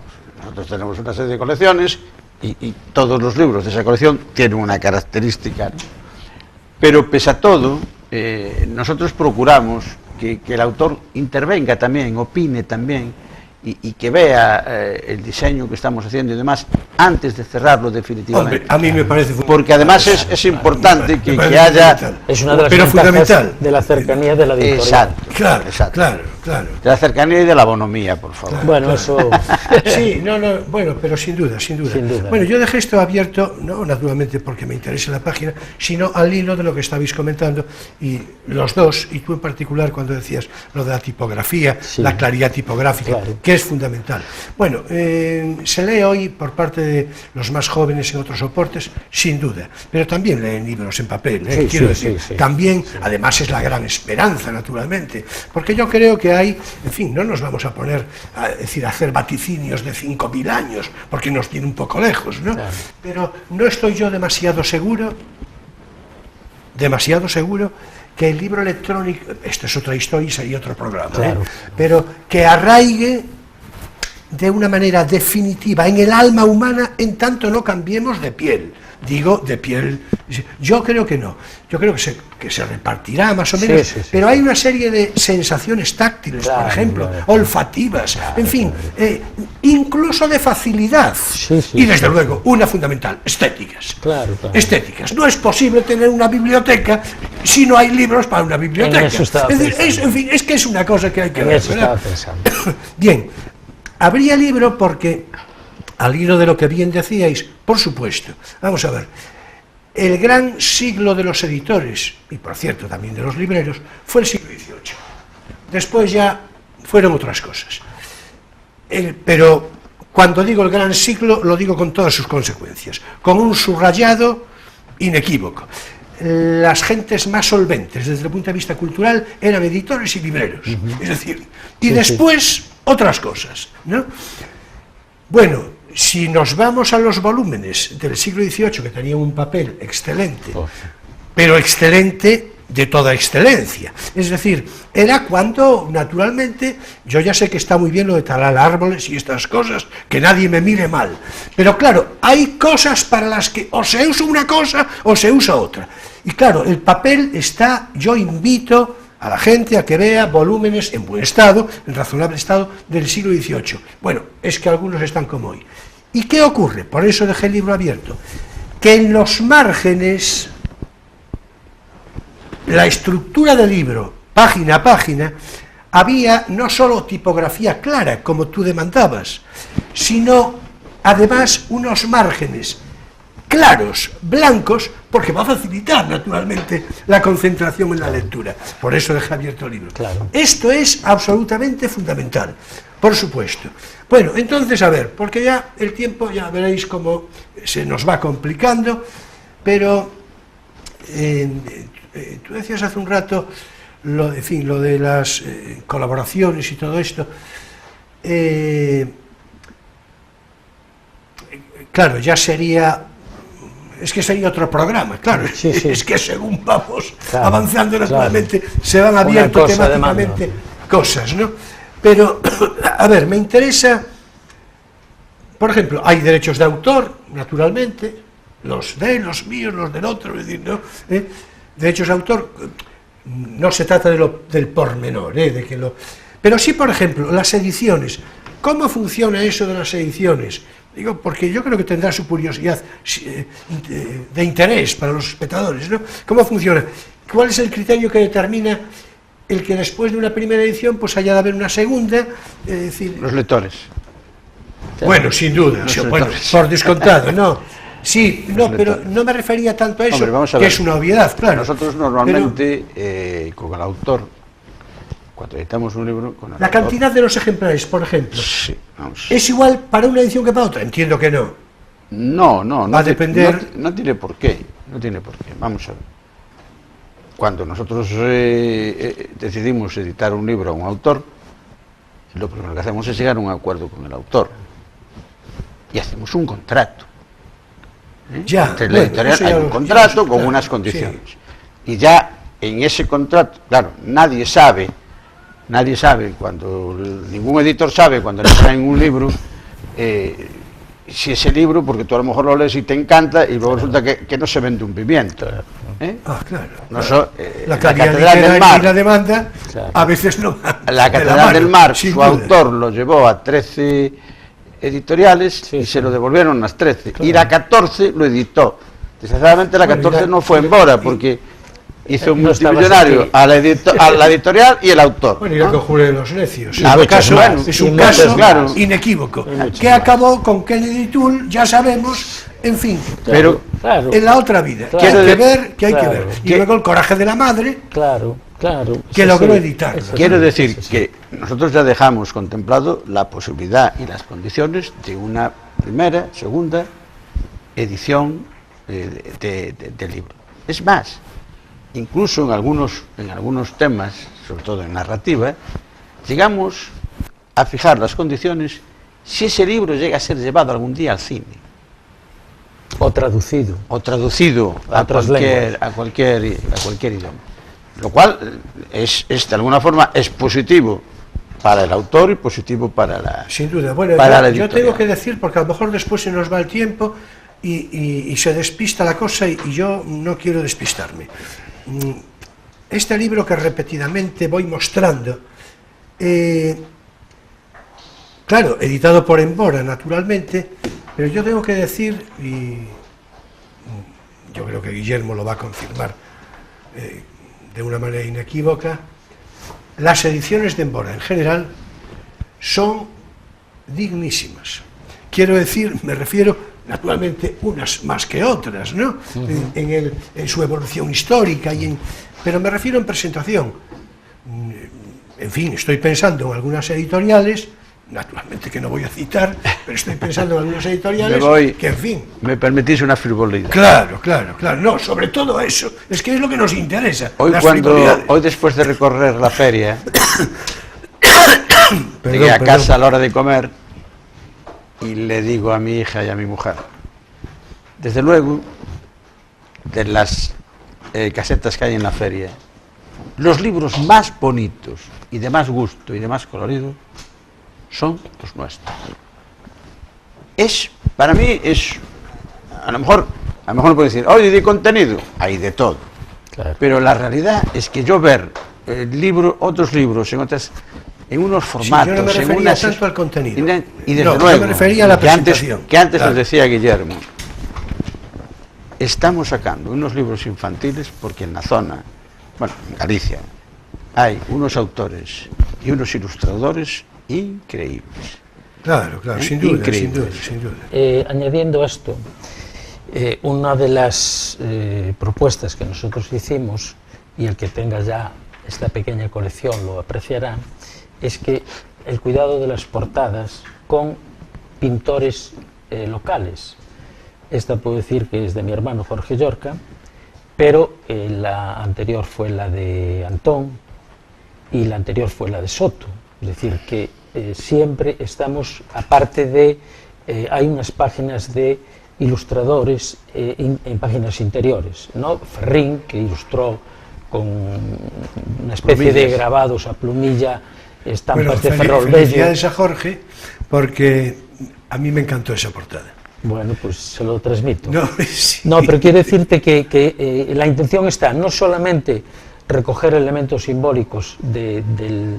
Nosotros tenemos una serie de colecciones y todos los libros de esa colección tienen una característica, ¿no? Pero pese a todo, nosotros procuramos que el autor intervenga también, opine también y que vea el diseño que estamos haciendo y demás antes de cerrarlo definitivamente. Hombre, a mí me parece Porque además es importante que parece haya... fundamental. Es una de las Pero ventajas fundamental. de la cercanía de la editorial. Exacto, Claro. de la cercanía y de la bonomía, por favor. Bueno, eso... Sí, bueno, pero sin duda. Sin duda. Bueno, yo dejé esto abierto, no naturalmente porque me interese la página, sino al hilo de lo que estabais comentando, y los dos, y tú en particular cuando decías lo de la tipografía, Sí. la claridad tipográfica, Claro. que es fundamental. Bueno, se lee hoy por parte de los más jóvenes en otros soportes, sin duda, pero también leen libros en papel, Sí, quiero sí, decir, sí. también, además es la gran esperanza, naturalmente, porque yo creo que hay, en fin, no nos vamos a poner a hacer vaticinios de 5.000 años, porque nos tiene un poco lejos, ¿no? Claro. Pero no estoy yo demasiado seguro que el libro electrónico, esto es otra historia y sería otro programa, Claro. pero que arraigue de una manera definitiva en el alma humana en tanto no cambiemos de piel. Digo, de piel. Yo creo que no. Yo creo que se repartirá más o menos, Sí. pero hay una serie de sensaciones táctiles, Claro, por ejemplo, claro. olfativas, en fin, incluso de facilidad. Sí, Y desde luego, una fundamental, estéticas. Claro. Estéticas. No es posible tener una biblioteca si no hay libros para una biblioteca. En eso estaba Es decir, pensando. en fin, es que es una cosa que hay que En ver, eso ¿verdad? estaba pensando. Bien, habría libro porque, al hilo de lo que bien decíais, por supuesto, vamos a ver, el gran siglo de los editores, y por cierto también de los libreros, fue el siglo XVIII. Después ya fueron otras cosas. Pero cuando digo el gran siglo, lo digo con todas sus consecuencias, con un subrayado inequívoco. Las gentes más solventes desde el punto de vista cultural eran editores y libreros, es decir, y Sí, después otras cosas, ¿no? Bueno, si nos vamos a los volúmenes del siglo XVIII, que tenían un papel excelente, pero excelente de toda excelencia, es decir, era cuando, naturalmente, yo ya sé que está muy bien lo de talar árboles y estas cosas, que nadie me mire mal, pero claro, hay cosas para las que o se usa una cosa o se usa otra, y claro, el papel está, yo invito a la gente a que vea volúmenes en buen estado, en razonable estado, del siglo XVIII. Bueno, es que algunos están como hoy. ¿Y qué ocurre? Por eso dejé el libro abierto. Que en los márgenes, la estructura del libro, página a página, había no solo tipografía clara, como tú demandabas, sino además unos márgenes claros, blancos, porque va a facilitar naturalmente la concentración en la lectura. Por eso dejé abierto el libro. Claro. Esto es absolutamente fundamental, por supuesto. Bueno, entonces, a ver, porque ya el tiempo, ya veréis cómo se nos va complicando, pero tú decías hace un rato, lo de las colaboraciones y todo esto. Claro, ya sería... Es que sería otro programa, claro. Sí, sí. Es que según vamos claro, avanzando naturalmente, claro, se van abierto temáticamente demanda cosas, ¿no? Pero, a ver, me interesa, por ejemplo, hay derechos de autor, naturalmente, los míos, los del otro, es decir, ¿no? Derechos de autor, no se trata del pormenor, pero sí, por ejemplo, las ediciones. ¿Cómo funciona eso de las ediciones? Digo, porque yo creo que tendrá su curiosidad de interés para los espectadores, ¿no? ¿Cómo funciona? ¿Cuál es el criterio que determina el que después de una primera edición pues haya de haber una segunda? Es decir, Los lectores. bueno, sin duda, sí, bueno, por descontado, no. Sí, no, pero no me refería tanto a eso, Hombre, vamos a que ver. es una obviedad, claro. Nosotros normalmente, con el autor, cuando editamos un libro... Con el La autor, cantidad de los ejemplares, por ejemplo, Sí, vamos. ¿es igual para una edición que para otra? Entiendo que no. No Va a depender... No tiene por qué, no tiene por qué. Vamos a ver. Cuando nosotros decidimos editar un libro a un autor, lo primero que hacemos es llegar a un acuerdo con el autor. Y hacemos un contrato. Ya, Entre la bueno, editorial eso ya hay un lo- contrato ya lo- con claro, unas condiciones. Y ya en ese contrato, claro, nadie sabe, ningún editor sabe cuando le traen un libro, si ese libro, porque tú a lo mejor lo lees y te encanta y luego resulta que no se vende un pimiento. Ah, claro. No La la calidad Catedral del literaria y Mar, la demanda Claro. a veces no van la de la Catedral mano, del Mar, sin su duda. autor lo llevó a 13 editoriales Sí, y sí. se lo devolvieron las 13. Y la 14 lo editó. Desgraciadamente la Bueno, 14 ya- no fue en Bora porque hizo un No estabas multimillonario aquí. a la editorial y el autor. Bueno, y la conjura de los necios. Ah, Es un muchos caso, más. es Y un muchos caso más. inequívoco, muchos que más. acabó con Kennedy Toole, ya sabemos, en fin, Pero claro, en la otra vida, Claro. que hay que Quiero ver, que hay que claro. ver. Y Que- luego el coraje de la madre, claro. que logró editarlo. eso quiero sí, decir eso sí. que nosotros ya dejamos contemplado la posibilidad y las condiciones de una primera, segunda edición del libro. Es más, incluso en algunos temas, sobre todo en narrativa, llegamos a fijar las condiciones si ese libro llega a ser llevado algún día al cine O traducido. o traducido A otras a cualquier idioma. Lo cual es de alguna forma es positivo para el autor y positivo para la... Sin duda. Bueno, para la yo editorial. tengo que decir, porque a lo mejor después se nos va el tiempo y se despista la cosa y yo no quiero despistarme. Este libro que repetidamente voy mostrando, claro, editado por Embora, naturalmente, pero yo tengo que decir, y yo creo que Guillermo lo va a confirmar de una manera inequívoca, las ediciones de Embora en general son dignísimas. Quiero decir, me refiero, naturalmente, unas más que otras, ¿no? En su evolución histórica, pero me refiero en presentación. En fin, estoy pensando en algunas editoriales, naturalmente que no voy a citar, pero estoy pensando en algunas editoriales que, en fin... Me permitís una frivolidad. Claro, no, sobre todo eso, es que es lo que nos interesa. Hoy las frivolidades. después de recorrer la feria, Perdón, llegué a perdón. casa a la hora de comer y le digo a mi hija y a mi mujer, desde luego, de las casetas que hay en la feria, los libros más bonitos y de más gusto y de más colorido son los nuestros. Para mí es, a lo mejor no puedo decir, oye, de contenido, hay de todo. Claro. Pero la realidad es que yo ver otros libros, en unos formatos, yo no me refería en unas... tanto al contenido. Y desde No, luego, yo me refería a la presentación. Que antes Claro. os decía Guillermo, estamos sacando unos libros infantiles porque en la zona, bueno, en Galicia, hay unos autores y unos ilustradores increíbles. Claro, sin duda, Increíble. sin duda. Añadiendo esto, una de las propuestas que nosotros hicimos, y el que tenga ya esta pequeña colección lo apreciará, es que el cuidado de las portadas con pintores locales. Esta puedo decir que es de mi hermano Jorge Llorca, pero la anterior fue la de Antón y la anterior fue la de Soto. Es decir, que siempre estamos, aparte de, hay unas páginas de ilustradores en páginas interiores, ¿no? Ferrín, que ilustró con una especie de grabados a plumilla, estampas de Ferrol Bello. Felicidades a Jorge, porque a mí me encantó esa portada. Bueno, pues se lo transmito. No, sí. No, pero quiero decirte que la intención está no solamente recoger elementos simbólicos del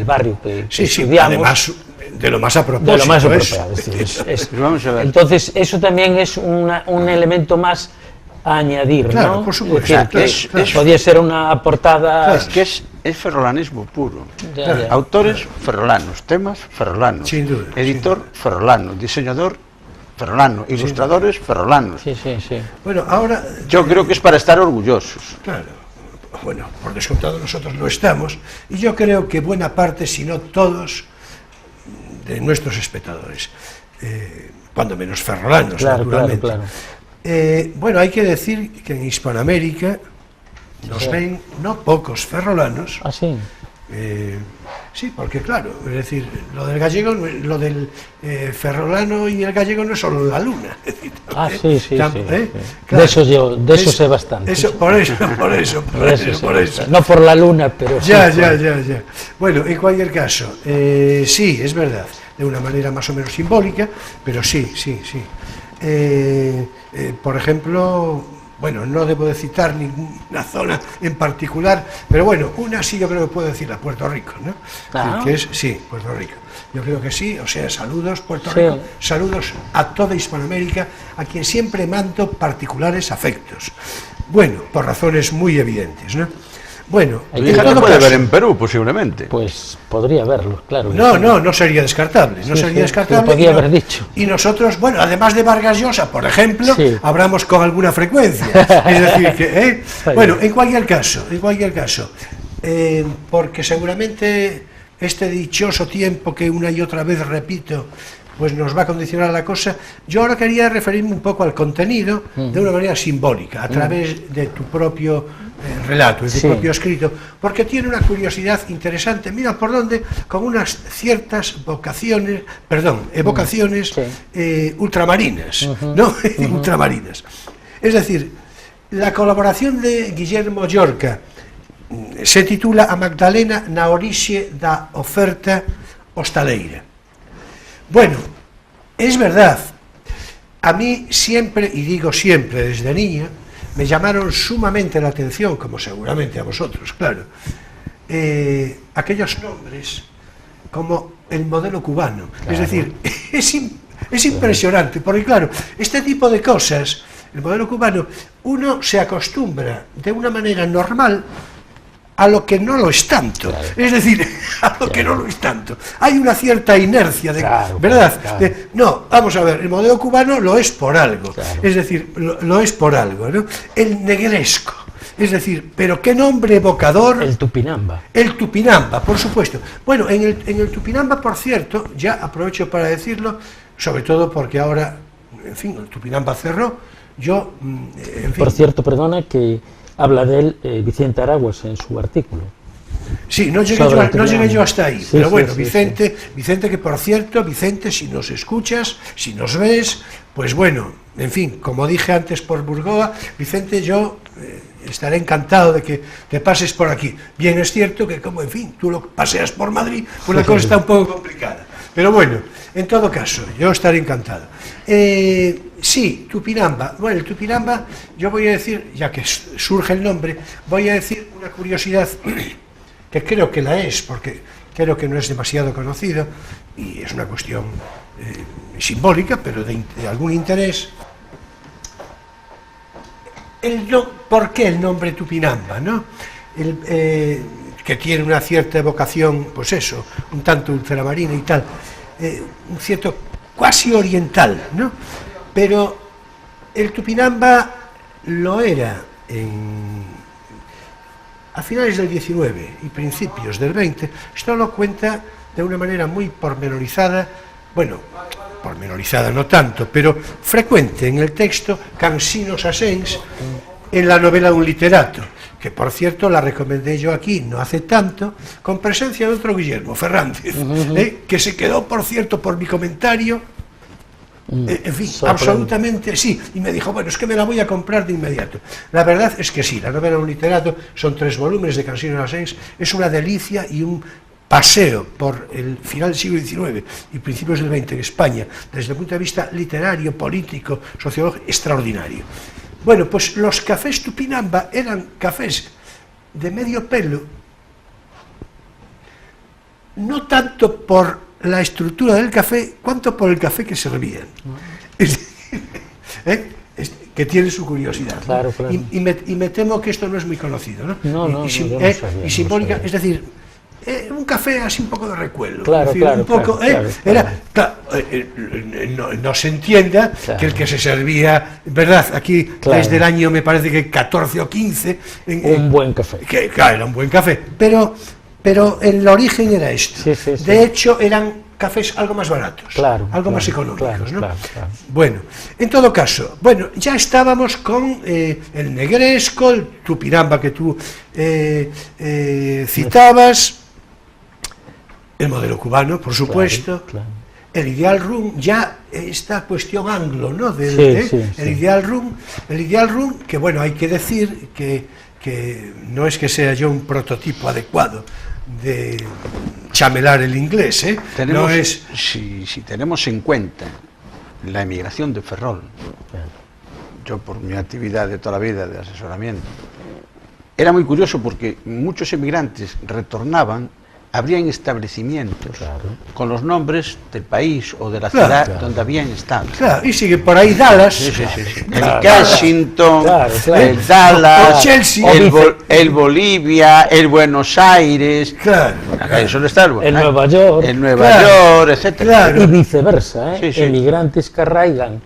barrio que estudiamos, además de lo más apropiado. de lo más apropiado. Es decir, Vamos a ver. entonces, eso también es un elemento más a añadir, Claro, ¿no? por supuesto, Es decir, claro. podía ser una portada... Es que es ferrolanismo puro. Ya. Autores ferrolanos, temas ferrolanos, Sin duda, editor ferrolano, diseñador ferrolano, ilustradores ferrolanos. Sí. Bueno, ahora, Yo creo que es para estar orgullosos. claro, bueno, por descontado nosotros lo estamos, y yo creo que buena parte, si no todos, de nuestros espectadores, cuando menos ferrolanos, naturalmente. Claro. Bueno, hay que decir que en Hispanoamérica nos ven no pocos ferrolanos. Ah, sí. Sí, porque claro, es decir, lo del gallego, lo del ferrolano y el gallego no es solo la luna. Es decir, Sí. Claro, de eso sé bastante. Por eso. No por la luna, pero sí. Ya. Bueno, en cualquier caso, sí, es verdad, de una manera más o menos simbólica, pero sí. Por ejemplo, bueno, no debo de citar ninguna zona en particular, pero bueno, una sí yo creo que puedo decir, Puerto Rico, ¿no? Claro. Que es, sí, Puerto Rico. Yo creo que sí, o sea, saludos Puerto Rico, saludos a toda Hispanoamérica, a quien siempre mando particulares afectos. Bueno, por razones muy evidentes, ¿no? Bueno, Hay en Hija, todo te puede caso- ver en Perú, posiblemente. Pues podría verlo, claro. No sería descartable, Sí, lo podía haber dicho. Y nosotros, bueno, además de Vargas Llosa, por ejemplo, Sí. hablamos con alguna frecuencia. Es decir, que, bueno, en cualquier caso, porque seguramente este dichoso tiempo que una y otra vez repito, pues nos va a condicionar la cosa. Yo ahora quería referirme un poco al contenido de una manera simbólica, a través de tu propio relato, de tu propio escrito, porque tiene una curiosidad interesante, mira por dónde, con unas ciertas evocaciones ultramarinas, ¿no? Ultramarinas. Es decir, la colaboración de Guillermo Llorca se titula A Magdalena na orixe da oferta hostaleira. Bueno, es verdad, a mí siempre, y digo siempre desde niña, me llamaron sumamente la atención, como seguramente a vosotros, claro, aquellos nombres como el modelo cubano. Claro. Es decir, es impresionante, porque claro, este tipo de cosas, el modelo cubano, uno se acostumbra de una manera normal a lo que no lo es tanto, es decir, a lo que no lo es tanto. Hay una cierta inercia, ¿verdad? No, vamos a ver, el modelo cubano lo es por algo, es decir, lo es por algo, ¿no? El negresco, es decir, pero qué nombre evocador. El Tupinamba. El Tupinamba, por supuesto. Bueno, en el Tupinamba, por cierto, ya aprovecho para decirlo, sobre todo porque ahora, en fin, el Tupinamba cerró, yo, en fin. Por cierto, perdona, que habla de él Vicente Araguas en su artículo. Sí, no llegué yo hasta ahí, pero bueno, Vicente, que por cierto, Vicente, si nos escuchas, si nos ves, pues bueno, en fin, como dije antes por Burgoa, Vicente, yo estaré encantado de que te pases por aquí. Bien es cierto que como, en fin, tú lo paseas por Madrid, pues la cosa está un poco complicada. Pero bueno, en todo caso, yo estaré encantado. Sí, Tupinamba. Bueno, el Tupinamba, yo voy a decir, ya que surge el nombre, voy a decir una curiosidad que creo que la es, porque creo que no es demasiado conocido y es una cuestión simbólica, pero de algún interés. ¿Por qué el nombre Tupinamba, no? Que tiene una cierta evocación, pues eso, un tanto ultramarina y tal, un cierto cuasi oriental, ¿no? Pero el Tupinamba lo era a finales del 19 y principios del 20. Esto lo cuenta de una manera muy pormenorizada, bueno, pormenorizada no tanto, pero frecuente en el texto Cansino Sassens, en la novela Un literato, que por cierto la recomendé yo aquí no hace tanto, con presencia de otro Guillermo Fernández, que se quedó, por cierto, por mi comentario, en fin, absolutamente sí, y me dijo, bueno, es que me la voy a comprar de inmediato. La verdad es que sí, la novela Un literato, son 3 volúmenes de Cansino Sassens, es una delicia y un paseo por el final del siglo XIX y principios del XX en España, desde el punto de vista literario, político, sociológico, extraordinario. Bueno, pues los cafés Tupinamba eran cafés de medio pelo, no tanto por la estructura del café, cuanto por el café que servían. Es decir, que tiene su curiosidad. Claro, claro. Y me temo que esto no es muy conocido, ¿no? No, y sabía, simbólica, no es decir, un café así un poco de recuelo. Claro, es decir, claro, un poco, claro. Era, no se entienda que el que se servía, ¿verdad? Aquí, desde el año, me parece que 14 o 15... un buen café. Que, claro, era un buen café, pero el origen era esto. Sí. De hecho, eran cafés algo más baratos, algo más económicos, ¿no? Claro. Bueno, en todo caso, bueno, ya estábamos con el Negresco, el Tupinamba que tú citabas, el modelo cubano, por supuesto, claro. El Ideal Rum, ya esta cuestión anglo, ¿no? El Ideal Rum, que bueno, hay que decir que no es que sea yo un prototipo adecuado de chamelar el inglés, Tenemos, no es... si tenemos en cuenta la emigración de Ferrol, yo por mi actividad de toda la vida de asesoramiento, era muy curioso porque muchos emigrantes retornaban, abrían establecimientos con los nombres del país o de la ciudad donde habían estado. Claro, y sigue por ahí Dallas, Sí. El Washington, el Dallas, o Chelsea, el Bolivia, el Buenos Aires, eso está el Nueva York, etcétera. Y viceversa, Sí. emigrantes que arraigan.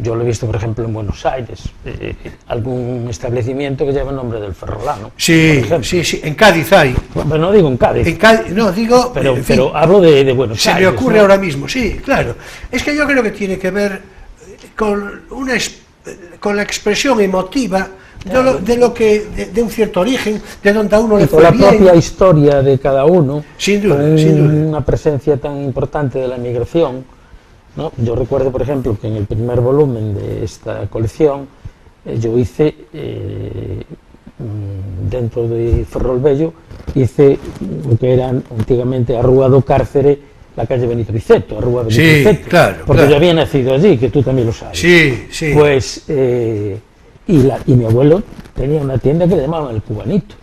Yo lo he visto, por ejemplo, en Buenos Aires, algún establecimiento que lleva el nombre del ferrolano. Sí, en Cádiz hay. Bueno, no digo en Cádiz. No, digo... Pero hablo de Buenos Aires. Se me ocurre ahora mismo, sí, claro. Es que yo creo que tiene que ver con la expresión emotiva de un cierto origen, de donde a uno le fue bien. Con la propia historia de cada uno. Sin duda. Una presencia tan importante de la migración, ¿no? Yo recuerdo, por ejemplo, que en el primer volumen de esta colección yo hice, dentro de Ferrol Bello, hice lo que era antiguamente a Rúa do Cárcere, la calle Benito Viceto, a Rúa Benito Viceto, porque yo había nacido allí, que tú también lo sabes. Sí. Pues, y mi abuelo tenía una tienda que le llamaban El Cubanito,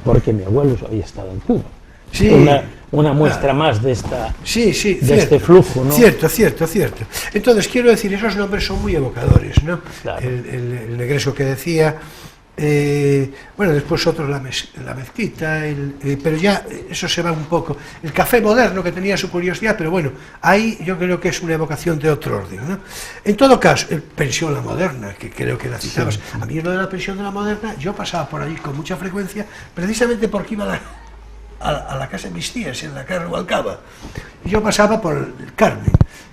porque mi abuelo había estado en Cuba. Sí. Una muestra más de esta cierto, este flujo, ¿no? Cierto. Entonces, quiero decir, esos nombres son muy evocadores, ¿no? Claro. El Negresco que decía, bueno, después otros la mezquita, pero ya eso se va un poco. El café moderno, que tenía su curiosidad, pero bueno, ahí yo creo que es una evocación de otro orden, ¿no? En todo caso, Pensión La Moderna, que creo que la citabas. A mí lo de la Pensión de La Moderna, yo pasaba por allí con mucha frecuencia, precisamente porque iba a la casa de mis tías, en la calle Rubalcaba, y yo pasaba por el Carmen,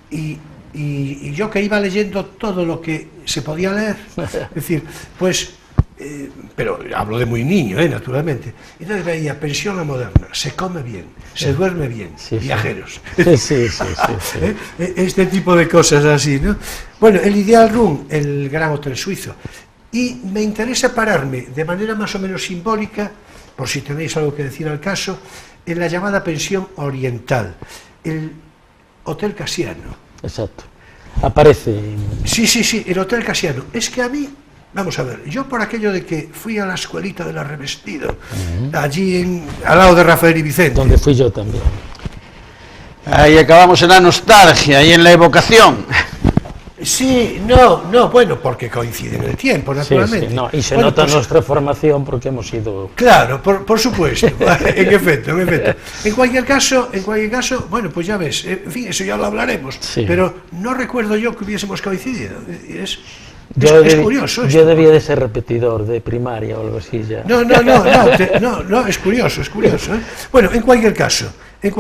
y yo que iba leyendo todo lo que se podía leer, es decir, pues, pero hablo de muy niño, naturalmente, entonces veía Pensión La Moderna, se come bien, se duerme bien, viajeros, Sí. este tipo de cosas así, ¿no? Bueno, el Ideal Rum, el gran hotel suizo, y me interesa pararme de manera más o menos simbólica, por si tenéis algo que decir al caso, en la llamada Pensión Oriental, el Hotel Casiano. Exacto. aparece. Sí, el Hotel Casiano. Es que a mí, vamos a ver, yo por aquello de que fui a la escuelita de la Revestido, allí al lado de Rafael y Vicente. Donde fui yo también. Ahí acabamos en la nostalgia y en la evocación. Sí, no, bueno, porque coincide en el tiempo, naturalmente. Sí, no, y se bueno, nota pues, nuestra formación porque hemos sido... Claro, por supuesto, en efecto. En cualquier caso, bueno, pues ya ves, en fin, eso ya lo hablaremos, Sí. pero no recuerdo yo que hubiésemos coincidido. Es curioso. Yo debía de ser repetidor de primaria o algo así ya. No, es curioso, ¿eh? Bueno, en cualquier caso, en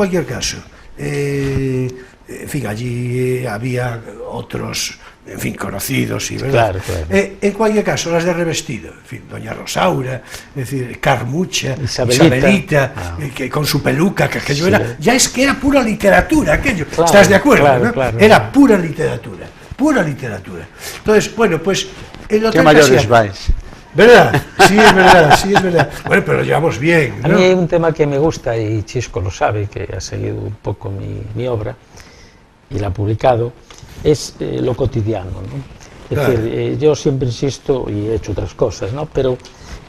fin, allí había otros, en fin, conocidos y verdad. Claro. En cualquier caso, las de Revestido, en fin, doña Rosaura, es decir, Carmucha, Isabelita, que con su peluca, que aquello Sí. era pura literatura, aquello. Claro, ¿Estás de acuerdo? claro, ¿no? claro. Era pura literatura. Entonces, bueno, pues el Hotel ¿Qué mayores Casiano, vais? ¿verdad? Sí, es verdad. Bueno, pero lo llevamos bien, A ¿no? mí hay un tema que me gusta, y Chisco lo sabe, que ha seguido un poco mi obra y la ha publicado, es lo cotidiano, ¿no? Es Claro. decir, yo siempre insisto, y he hecho otras cosas, ¿no? Pero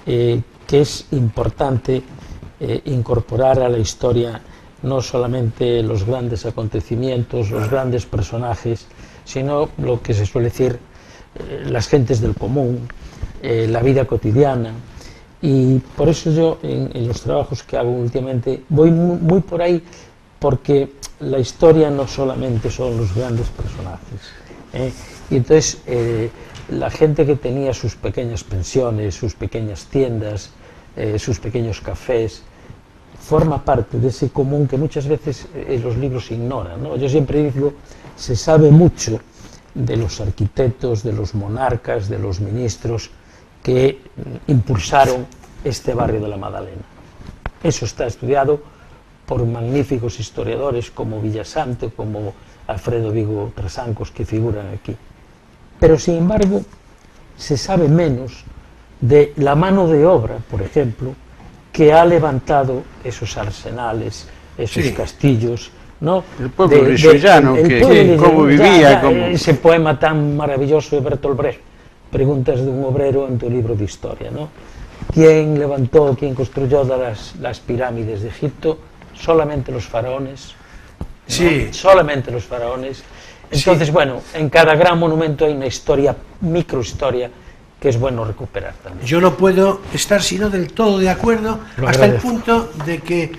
que es importante incorporar a la historia no solamente los grandes acontecimientos, los grandes personajes, sino lo que se suele decir, las gentes del común, la vida cotidiana. Y por eso yo en los trabajos que hago últimamente voy muy por ahí, porque la historia no solamente son los grandes personajes, y entonces la gente que tenía sus pequeñas pensiones, sus pequeñas tiendas, sus pequeños cafés, forma parte de ese común que muchas veces los libros ignoran, ¿no? Yo siempre digo, se sabe mucho de los arquitectos, de los monarcas, de los ministros que impulsaron este barrio de la Madalena. Eso está estudiado por magníficos historiadores como Villasante, como Alfredo Vigo Trasancos, que figuran aquí. Pero, sin embargo, se sabe menos de la mano de obra, por ejemplo, que ha levantado esos arsenales, esos Sí. castillos, ¿no? El pueblo lisbollano, cómo vivía. Ese poema tan maravilloso de Bertolt Brecht, Preguntas de un obrero, en tu libro de historia, ¿no? ¿Quién levantó, quién construyó las pirámides de Egipto? Solamente los faraones. ¿no? Sí. Solamente los faraones. Entonces, Sí. bueno, en cada gran monumento hay una historia, microhistoria, que es bueno recuperar también. Yo no puedo estar sino del todo de acuerdo, Lo hasta el agradezco. punto de que,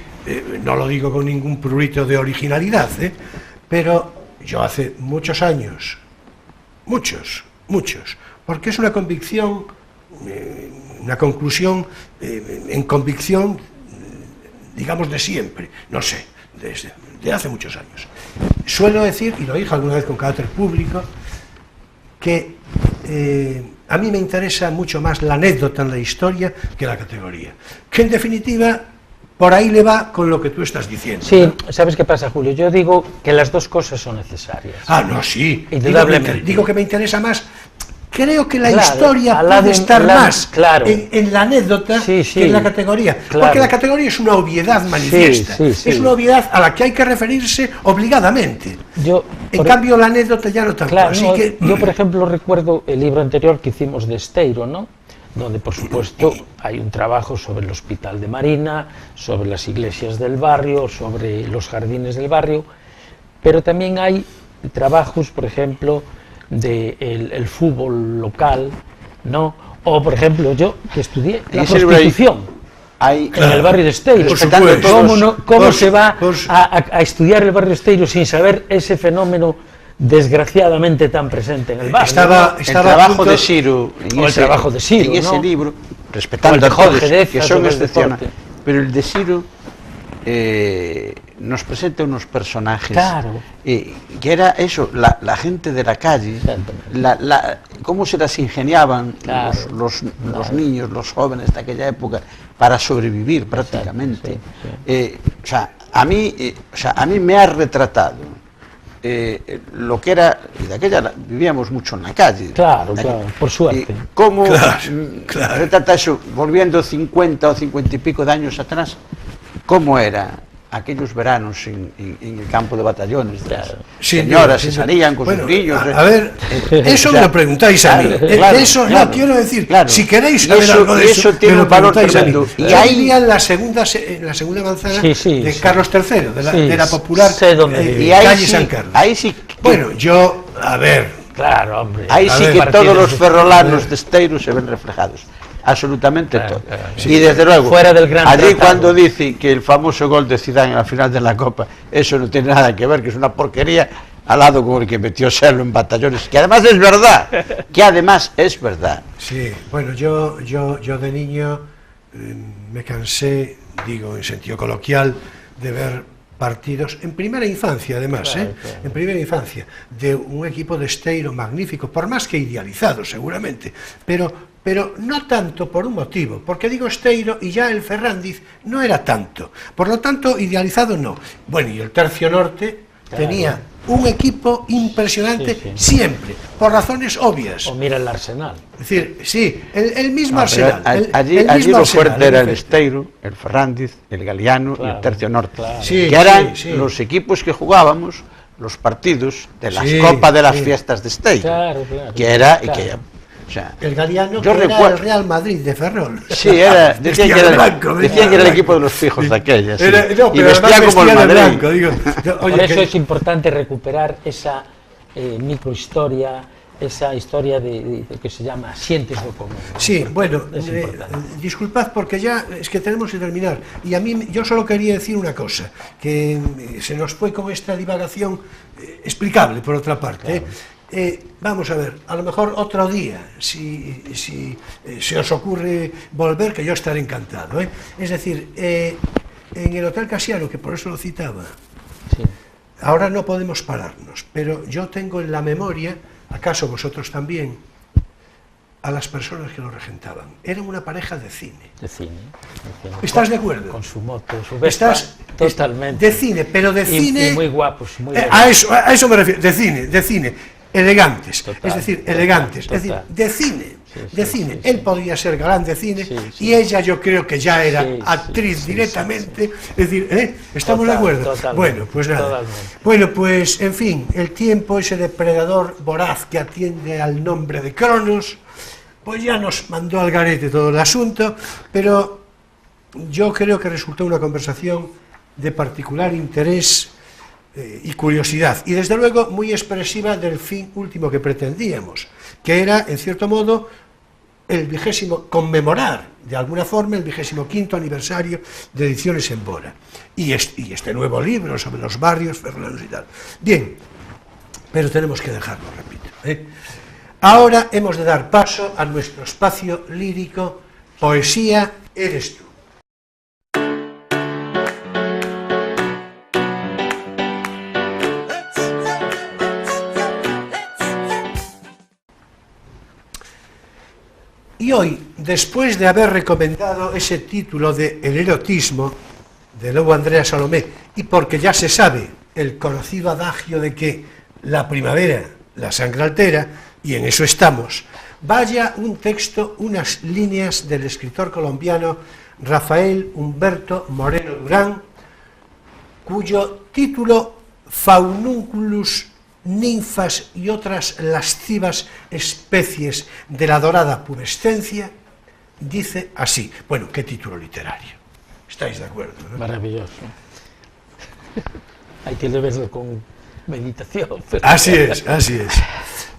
no lo digo con ningún prurito de originalidad, pero yo hace muchos años, muchos, porque es una convicción, una conclusión en convicción, digamos, de siempre, no sé, de hace muchos años. Suelo decir, y lo dije alguna vez con carácter público, que a mí me interesa mucho más la anécdota en la historia que la categoría. Que en definitiva, por ahí le va con lo que tú estás diciendo. Sí, ¿sabes qué pasa, Julio? Yo digo que las dos cosas son necesarias. Ah, no, sí. Indudablemente. Digo que me interesa más. Creo que la Claro, historia al lado puede de estar la- más claro. en la anécdota Sí, sí. que en la categoría. Claro. Porque la categoría es una obviedad manifiesta. Sí. Es una obviedad a la que hay que referirse obligadamente. Yo, En cambio, la anécdota ya no tanto. claro, Así no, que, yo, por ejemplo, recuerdo el libro anterior que hicimos de Esteiro, ¿no? Donde, por supuesto, hay un trabajo sobre el Hospital de Marina, sobre las iglesias del barrio, sobre los jardines del barrio, pero también hay trabajos, por ejemplo, de el fútbol local, ¿no? O, por ejemplo, yo que estudié la ese libro prostitución Hay, en el barrio de Esteiro. Por supuesto. ¿Cómo se va por- a estudiar el barrio de Esteiro sin saber ese fenómeno desgraciadamente tan presente en el barrio? Estaba- ¿no? el Estaba a trabajo punto- de Siru en O el trabajo de Siru, en ese ¿no? libro, respetando O el de a todos, Jorge Deza que son sobre el excepcionales, deporte. pero el de Siru nos presenta unos personajes Claro. que era eso, la gente de la calle, Exactamente. cómo se las ingeniaban Claro. los niños, los jóvenes de aquella época para sobrevivir prácticamente. sí. O sea, a mí me ha retratado lo que era, y de aquella vivíamos mucho en la calle. Claro, por suerte. ¿Cómo Claro. retrata eso, volviendo 50 o 50 y pico de años atrás? ¿Cómo era aquellos veranos en el campo de batallones, Claro. señoras se salían con sus niños. A ver, eso me lo preguntáis a mí. Claro, Eso, claro, no, quiero decir, claro. si queréis Y saber eso- algo de y eso, eso tiene me lo un valor preguntáis a mí. tremendo. Y Yo ahí- vivía en la segunda manzana Sí, de sí. Carlos III, de la Sí, popular sé dónde Y vive. ahí calle sí, San Carlos. ahí sí, Bueno, yo, a ver, Claro, hombre. ahí A sí ver, que partidos todos los de- ferrolanos de Esteiro se ven reflejados. Absolutamente Claro, todo. claro. Y desde luego, Fuera del gran allí tratado. cuando dice que el famoso gol de Zidane en la final de la Copa, eso no tiene nada que ver, que es una porquería, al lado con el que metió Selo en batallones, que además es verdad, sí, bueno, yo de niño me cansé, digo en sentido coloquial, de ver partidos, en primera infancia además, Claro, claro. en primera infancia, de un equipo de Esteiro magnífico, por más que idealizado seguramente, pero no tanto por un motivo, porque digo Esteiro y ya el Ferrandiz no era tanto, por lo tanto idealizado no. Bueno, y el Tercio Norte Claro. tenía un equipo impresionante Sí, sí. siempre, por razones obvias. O mira el Arsenal. Es decir, sí, el mismo No, pero Arsenal. allí el mismo lo Arsenal, fuerte era en el efecto. Esteiro, el Ferrandiz, el Galiano y Claro, el Tercio Norte, claro. Sí, que eran sí, sí. los equipos que jugábamos los partidos de las Sí, copas de las sí. fiestas de Esteiro, Claro, claro. que era, y Claro. que, o sea, El Galiano, Yo que era recuerdo- el Real Madrid de Ferrol. sí, era, decían que era, blanco, decían que era el blanco. equipo de los fijos de aquella, sí. Era- no, y pero vestía además como el vestía de Madrid. blanco, digo. Por Oye, eso que- es importante recuperar esa microhistoria, esa historia de que se llama Sientes do común. ¿no? Sí, bueno, Es importante. disculpad porque ya es que tenemos que terminar. Y a mí, yo solo quería decir una cosa, que se nos fue con esta divagación explicable, por otra parte. Vamos a ver, a lo mejor otro día, si se os ocurre volver, que yo estaré encantado. Es decir, en el Hotel Casiano, que por eso lo citaba, Sí. ahora no podemos pararnos, pero yo tengo en la memoria, acaso vosotros también, a las personas que lo regentaban. Eran una pareja de cine. De cine. ¿Estás de acuerdo? Con su moto, su Vespa, Estás totalmente. de cine, pero de Y cine. muy guapos, muy a eso me refiero, de cine, elegantes, Total, es decir, total, elegantes, total. es decir, de cine, Sí, de sí, cine. sí, Él sí. podía ser galán de cine Sí, sí. y ella yo creo que ya era Sí, sí, actriz sí, directamente, es decir, ¿estamos Total, de acuerdo? totalmente, Bueno, pues nada. totalmente. Bueno, pues en fin, el tiempo, ese depredador voraz que atiende al nombre de Cronos, pues ya nos mandó al garete todo el asunto, pero yo creo que resultó una conversación de particular interés y curiosidad, y desde luego muy expresiva del fin último que pretendíamos, que era, en cierto modo, conmemorar de alguna forma el 25º aniversario de Ediciones en Bora, y este nuevo libro sobre los barrios ferrolanos y tal. Bien, pero tenemos que dejarlo, repito. Ahora hemos de dar paso a nuestro espacio lírico, Poesía eres tú. Y hoy, después de haber recomendado ese título de El erotismo, de Lobo Andrea Salomé, y porque ya se sabe el conocido adagio de que la primavera la sangre altera, y en eso estamos, vaya un texto, unas líneas del escritor colombiano Rafael Humberto Moreno Durán, cuyo título Faununculus, ninfas y otras lascivas especies de la dorada pubescencia, dice así. Bueno, qué título literario. ¿Estáis de acuerdo, no? Maravilloso. Hay que verlo con meditación. pero- Así es, así es.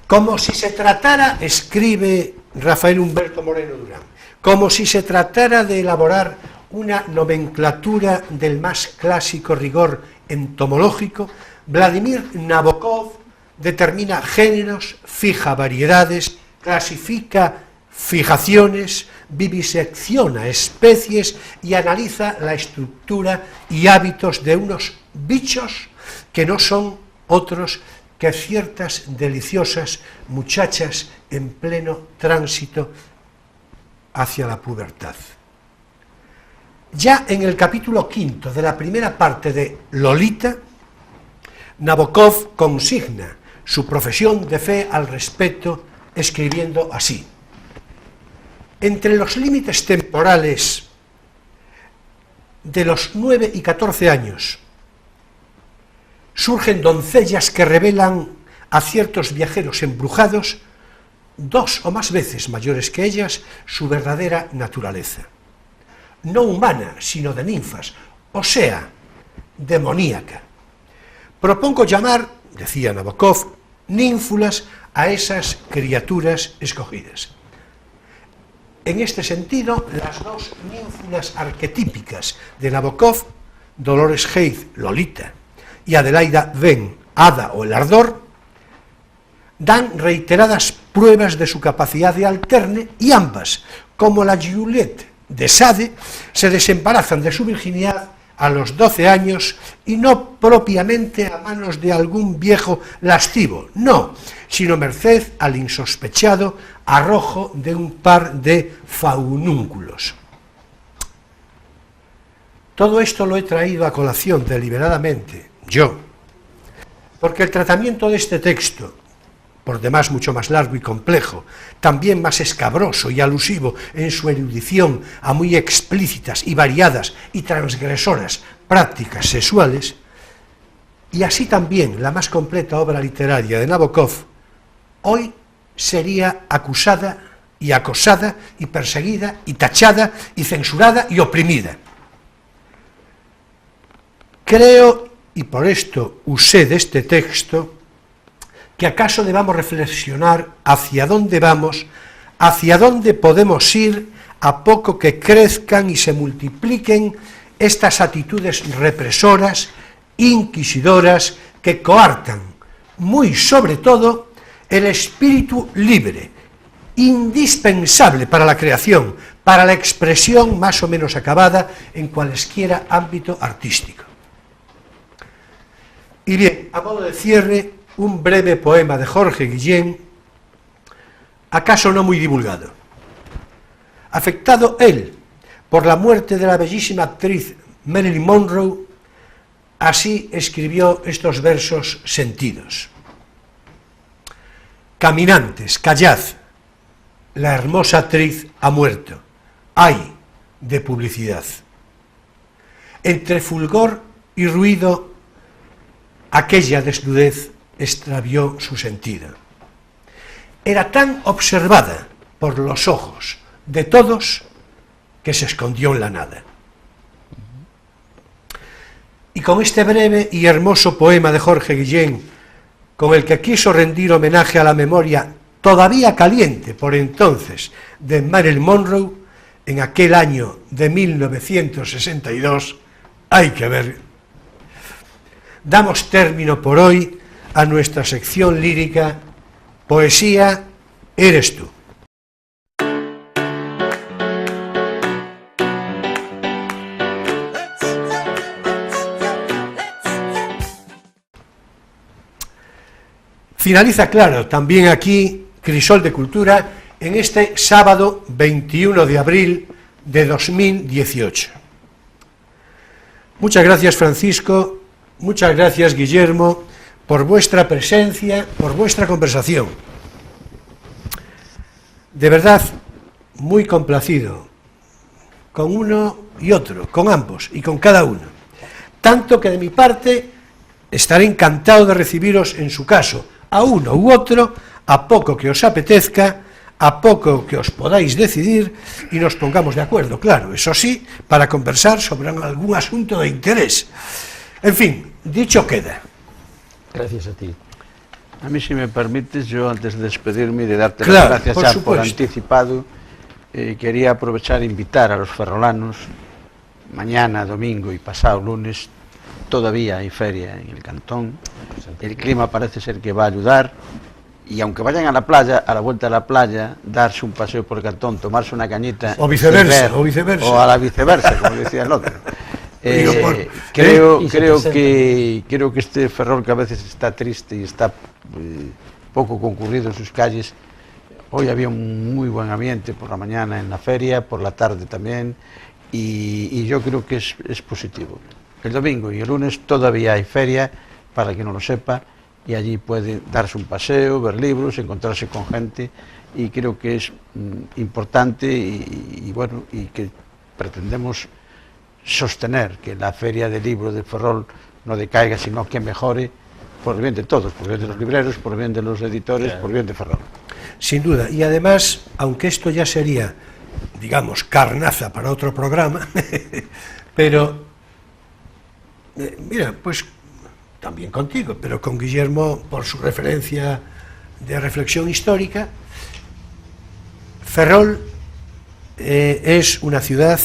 Como si se tratara, escribe Rafael Humberto Moreno Durán, como si se tratara de elaborar una nomenclatura del más clásico rigor entomológico, Vladimir Nabokov determina géneros, fija variedades, clasifica fijaciones, vivisecciona especies y analiza la estructura y hábitos de unos bichos que no son otros que ciertas deliciosas muchachas en pleno tránsito hacia la pubertad. Ya en el capítulo 5 de la primera parte de Lolita, Nabokov consigna su profesión de fe al respecto, escribiendo así: entre los límites temporales de los 9 y 14 años surgen doncellas que revelan a ciertos viajeros embrujados, 2 o más veces mayores que ellas, su verdadera naturaleza. No humana, sino de ninfas, o sea, demoníaca. Propongo llamar, decía Nabokov, ninfulas a esas criaturas escogidas. En este sentido, las 2 ninfulas arquetípicas de Nabokov, Dolores Haid, Lolita, y Adelaida Venn, Ada o el Ardor, dan reiteradas pruebas de su capacidad de alterne, y ambas, como la Juliette de Sade, se desembarazan de su virginidad a los 12 años, y no propiamente a manos de algún viejo lascivo, no, sino merced al insospechado arrojo de un par de faunúnculos. Todo esto lo he traído a colación deliberadamente, yo, porque el tratamiento de este texto, por demás mucho más largo y complejo, también más escabroso y alusivo en su erudición a muy explícitas y variadas y transgresoras prácticas sexuales, y así también la más completa obra literaria de Nabokov, hoy sería acusada y acosada y perseguida y tachada y censurada y oprimida. Creo, y por esto usé de este texto, que acaso debamos reflexionar hacia dónde vamos, hacia dónde podemos ir a poco que crezcan y se multipliquen estas actitudes represoras, inquisidoras, que coartan, muy sobre todo, el espíritu libre, indispensable para la creación, para la expresión más o menos acabada en cualesquiera ámbito artístico. Y bien, a modo de cierre, un breve poema de Jorge Guillén, acaso no muy divulgado. Afectado él por la muerte de la bellísima actriz Marilyn Monroe, así escribió estos versos sentidos. Caminantes, callad, la hermosa actriz ha muerto, ay de publicidad. Entre fulgor y ruido, aquella desnudez extravió su sentido. Era tan observada por los ojos de todos que se escondió en la nada. Y con este breve y hermoso poema de Jorge Guillén, con el que quiso rendir homenaje a la memoria todavía caliente por entonces de Marilyn Monroe, en aquel año de 1962, hay que ver, damos término por hoy a nuestra sección lírica Poesía eres tú. Finaliza, claro, también aquí Crisol de Cultura en este sábado 21 de abril de 2018. Muchas gracias, Francisco, muchas gracias, Guillermo, por vuestra presencia, por vuestra conversación. De verdad, muy complacido con uno y otro, con ambos y con cada uno. Tanto que de mi parte estaré encantado de recibiros en su caso, a uno u otro, a poco que os apetezca, a poco que os podáis decidir y nos pongamos de acuerdo, claro, eso sí, para conversar sobre algún asunto de interés. En fin, dicho queda. Gracias a ti. A mí, si me permites, yo antes de despedirme y de darte claro, las gracias por anticipado, quería aprovechar e invitar a los ferrolanos, mañana, domingo y pasado lunes, todavía hay feria en el cantón, el clima parece ser que va a ayudar, y aunque vayan a la playa, a la vuelta de la playa, darse un paseo por el cantón, tomarse una cañita, o viceversa, o a la viceversa, como decía el otro. Creo que este Ferrol, que a veces está triste y está poco concurrido en sus calles, hoy había un muy buen ambiente por la mañana en la feria, por la tarde también, y yo creo que es positivo. El domingo y el lunes todavía hay feria, para quien no lo sepa, y allí puede darse un paseo, ver libros, encontrarse con gente, y creo que es importante y bueno, y que pretendemos sostener que la Feria del Libro de Ferrol no decaiga, sino que mejore por el bien de todos, por el bien de los libreros, por el bien de los editores, por el bien de Ferrol. Sin duda. Y además, aunque esto ya sería, digamos, carnaza para otro programa, pero, mira, pues también contigo, pero con Guillermo, por su referencia de reflexión histórica, Ferrol es una ciudad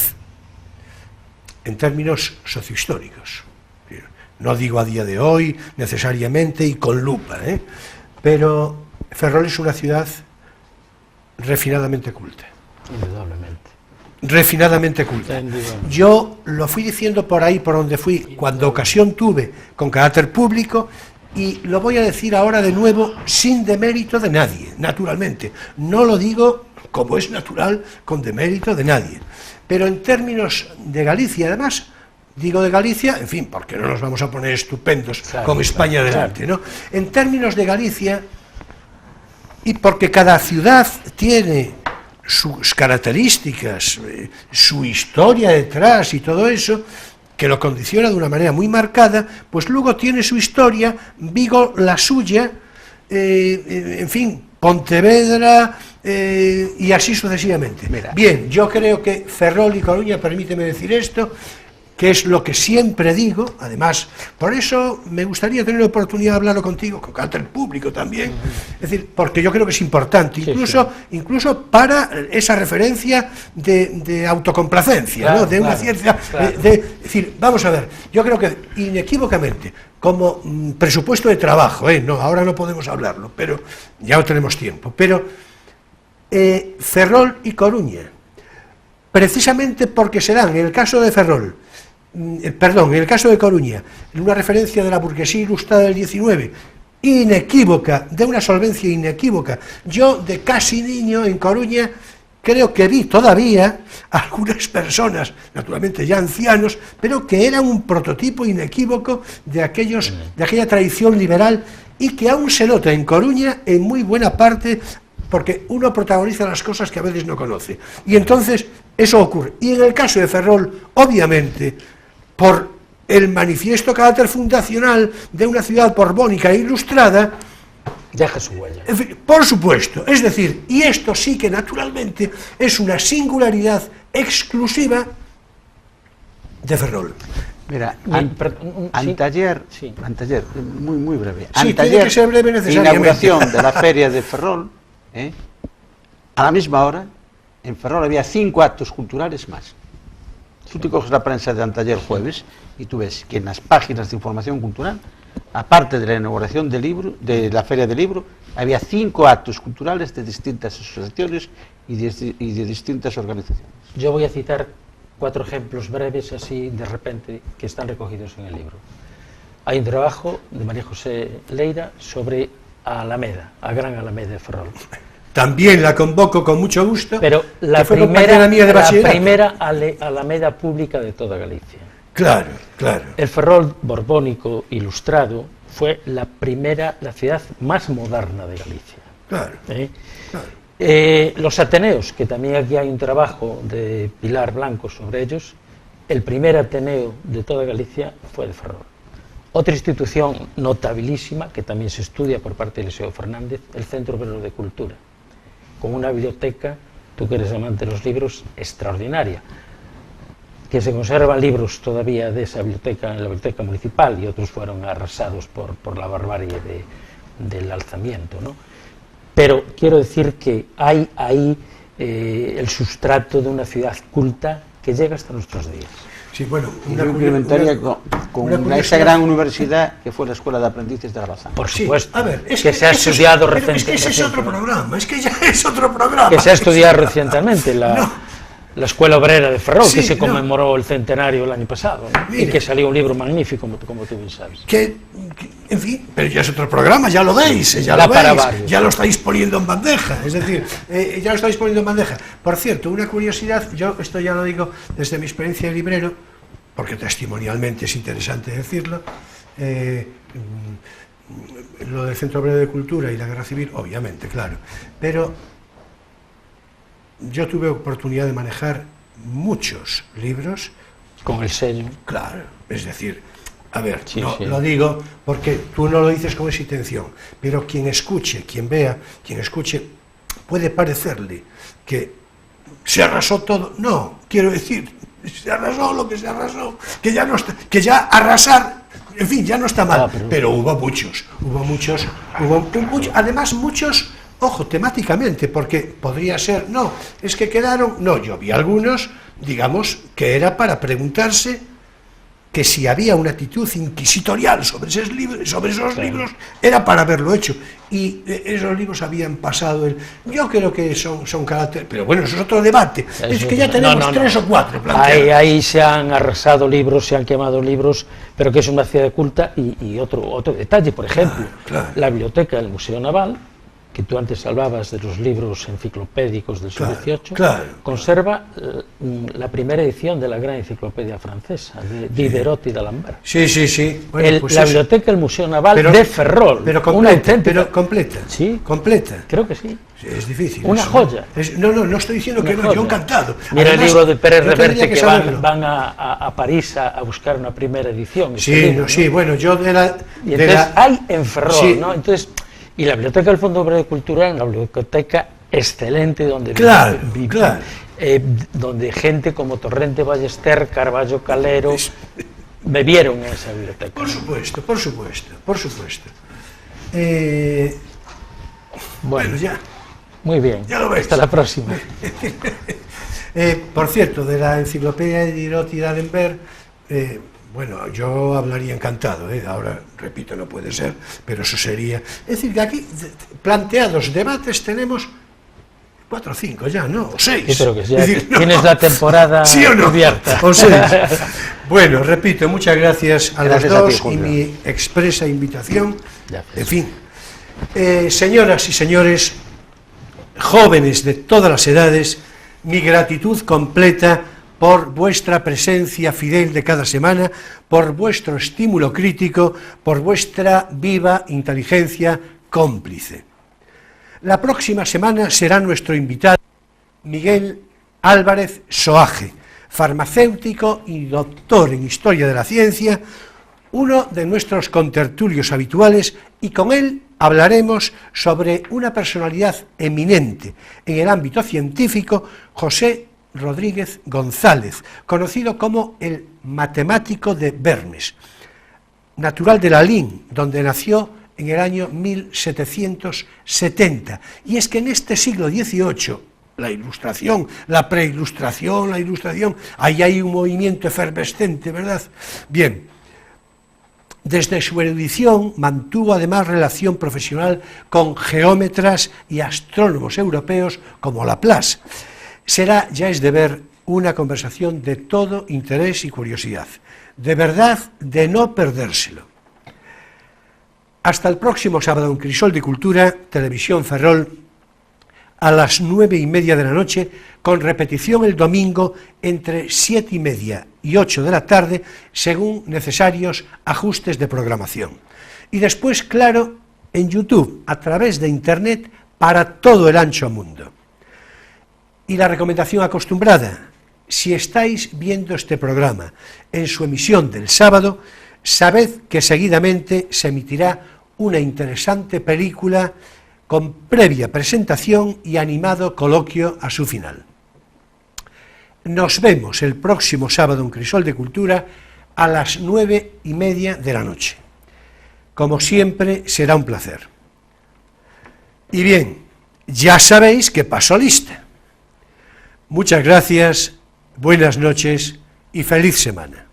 en términos sociohistóricos. No digo a día de hoy necesariamente y con lupa, pero Ferrol es una ciudad refinadamente culta. Indudablemente. Refinadamente culta. Yo lo fui diciendo por ahí, por donde fui, cuando ocasión tuve, con carácter público, y lo voy a decir ahora de nuevo, sin demérito de nadie, naturalmente. No lo digo, como es natural, con demérito de nadie. Pero en términos de Galicia, además, digo de Galicia, en fin, porque no nos vamos a poner estupendos con España delante, ¿no? En términos de Galicia, y porque cada ciudad tiene sus características, su historia detrás y todo eso, que lo condiciona de una manera muy marcada, pues luego tiene su historia, Vigo la suya, en fin, Pontevedra, y así sucesivamente. Mira. Bien, yo creo que Ferrol y Coruña, permíteme decir esto, que es lo que siempre digo, además, por eso me gustaría tener la oportunidad de hablarlo contigo, con carácter público también, es decir, porque yo creo que es importante, incluso para esa referencia de autocomplacencia, claro, ¿no? De una cierta... Claro. Es decir, vamos a ver, yo creo que inequívocamente, como presupuesto de trabajo, no, ahora no podemos hablarlo, pero ya no tenemos tiempo, pero Ferrol y Coruña, precisamente porque se dan, en el caso de Ferrol, en el caso de Coruña, en una referencia de la burguesía ilustrada del 19, inequívoca, de una solvencia inequívoca. Yo, de casi niño en Coruña, creo que vi todavía algunas personas, naturalmente ya ancianos, pero que eran un prototipo inequívoco de aquella tradición liberal, y que aún se nota en Coruña en muy buena parte, porque uno protagoniza las cosas que a veces no conoce. Y entonces eso ocurre. Y en el caso de Ferrol, obviamente, por el manifiesto carácter fundacional de una ciudad borbónica e ilustrada, deja su huella. En fin, por supuesto. Es decir, y esto sí que naturalmente es una singularidad exclusiva de Ferrol. Mira, anteayer, muy breve. Sí, anteayer, tiene que ser breve necesariamente. Inauguración de la Feria de Ferrol, a la misma hora, en Ferrol había 5 actos culturales más. Tú te coges la prensa de anteayer jueves y tú ves que en las páginas de información cultural, aparte de la inauguración del libro, de la Feria del Libro, había 5 actos culturales de distintas asociaciones y de distintas organizaciones. Yo voy a citar 4 ejemplos breves, así de repente, que están recogidos en el libro. Hay un trabajo de María José Leira sobre Alameda, a Gran Alameda de Ferrol. También la convoco con mucho gusto. Pero la primera Alameda pública de toda Galicia. Claro, claro. El Ferrol borbónico ilustrado fue la ciudad más moderna de Galicia. Claro. Claro. Los Ateneos, que también aquí hay un trabajo de Pilar Blanco sobre ellos, el primer Ateneo de toda Galicia fue de Ferrol. Otra institución notabilísima, que también se estudia por parte de Eliseo Fernández, el Centro Obrero de Cultura, con una biblioteca, tú que eres amante de los libros, extraordinaria, que se conservan libros todavía de esa biblioteca en la biblioteca municipal, y otros fueron arrasados por la barbarie del alzamiento, ¿no? Pero quiero decir que hay ahí el sustrato de una ciudad culta que llega hasta nuestros días. Sí, bueno, yo complementaría con esa gran universidad que fue la Escuela de Aprendices de Alabazán. Por supuesto, sí, a ver, que se ha estudiado recientemente. Es que ese es otro programa, es que ya es otro programa. Que se ha estudiado recientemente la Escuela Obrera de Ferrol, que se conmemoró el centenario el año pasado, ¿no? Mire, y que salió un libro magnífico, como tú bien sabes. En fin, pero ya es otro programa, ya lo veis, ya lo estáis poniendo en bandeja, es decir, ya lo estáis poniendo en bandeja. Por cierto, una curiosidad, yo esto ya lo digo desde mi experiencia de librero, porque testimonialmente es interesante decirlo, lo del Centro Obrero de Cultura y la Guerra Civil, obviamente, claro, pero yo tuve oportunidad de manejar muchos libros Con el sello. Claro, es decir, a ver, Sí, no, sí. lo digo porque tú no lo dices con esa intención, pero quien escuche, quien vea, quien escuche, puede parecerle que se arrasó todo. No, quiero decir, se arrasó lo que se arrasó, que ya no está, que ya arrasar, en fin, ya no está mal, pero hubo muchos, además muchos, ojo, temáticamente, porque podría ser, no, es que quedaron, no, yo vi algunos, digamos, que era para preguntarse que si había una actitud inquisitorial sobre esos libros, era para haberlo hecho. Y esos libros habían pasado yo creo que son carácter, pero bueno, eso es otro debate. Es que ya tenemos 3 o 4 planteados. Ahí se han arrasado libros, se han quemado libros, pero que es una ciudad culta. Y otro detalle, por ejemplo, la biblioteca del Museo Naval, que tú antes hablabas de los libros enciclopédicos del siglo XVIII, conserva la primera edición de la gran enciclopedia francesa, de Diderot y d'Alembert. Sí. Bueno, pues la biblioteca del Museo Naval de Ferrol, pero completa, una auténtica. Pero completa. Sí, completa. Creo que sí. Es difícil. Una eso, joya. No estoy diciendo que no, yo encantado. Mira, además, el libro de Pérez yo Reverte, que saberlo. van a París a buscar una primera edición. Sí, libro, ¿no? sí, bueno, yo de la... Y entonces hay en Ferrol, sí. ¿no? Entonces, y la Biblioteca del Fondo Obrero Cultural, una biblioteca excelente, donde donde gente como Torrente Ballester, Carballo Calero, bebieron en esa biblioteca. Por supuesto. Bueno, ya. Muy bien, ya lo ves. Hasta la próxima. Por cierto, de la enciclopedia de Diderot y d'Alembert, bueno, yo hablaría encantado, ahora, repito, no puede ser, pero eso sería... Es decir, que aquí, planteados debates, tenemos 4 o 5 ya, ¿no? O 6. Sí, pero que ya tienes la temporada ¿sí o no? cubierta. O 6. Bueno, repito, muchas gracias a los dos ti, y mi expresa invitación. Gracias. En fin, señoras y señores, jóvenes de todas las edades, mi gratitud completa por vuestra presencia fidel de cada semana, por vuestro estímulo crítico, por vuestra viva inteligencia cómplice. La próxima semana será nuestro invitado Miguel Álvarez Soaje, farmacéutico y doctor en Historia de la Ciencia, uno de nuestros contertulios habituales, y con él hablaremos sobre una personalidad eminente en el ámbito científico, José Rodríguez González, conocido como el matemático de Vermes, natural de Lalín, donde nació en el año 1770. Y es que en este siglo XVIII, la Ilustración, la Preilustración, la Ilustración, ahí hay un movimiento efervescente, ¿verdad? Bien, desde su erudición mantuvo además relación profesional con geómetras y astrónomos europeos como Laplace. Será, ya es de ver, una conversación de todo interés y curiosidad, de verdad de no perdérselo. Hasta el próximo sábado en Crisol de Cultura, Televisión Ferrol, a las 9:30 de la noche, con repetición el domingo entre 7:30 y 8 de la tarde, según necesarios ajustes de programación. Y después, claro, en YouTube, a través de Internet, para todo el ancho mundo. Y la recomendación acostumbrada: si estáis viendo este programa en su emisión del sábado, sabed que seguidamente se emitirá una interesante película con previa presentación y animado coloquio a su final. Nos vemos el próximo sábado en Crisol de Cultura a las 9:30 de la noche. Como siempre, será un placer. Y bien, ya sabéis que paso lista. Muchas gracias, buenas noches y feliz semana.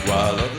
While other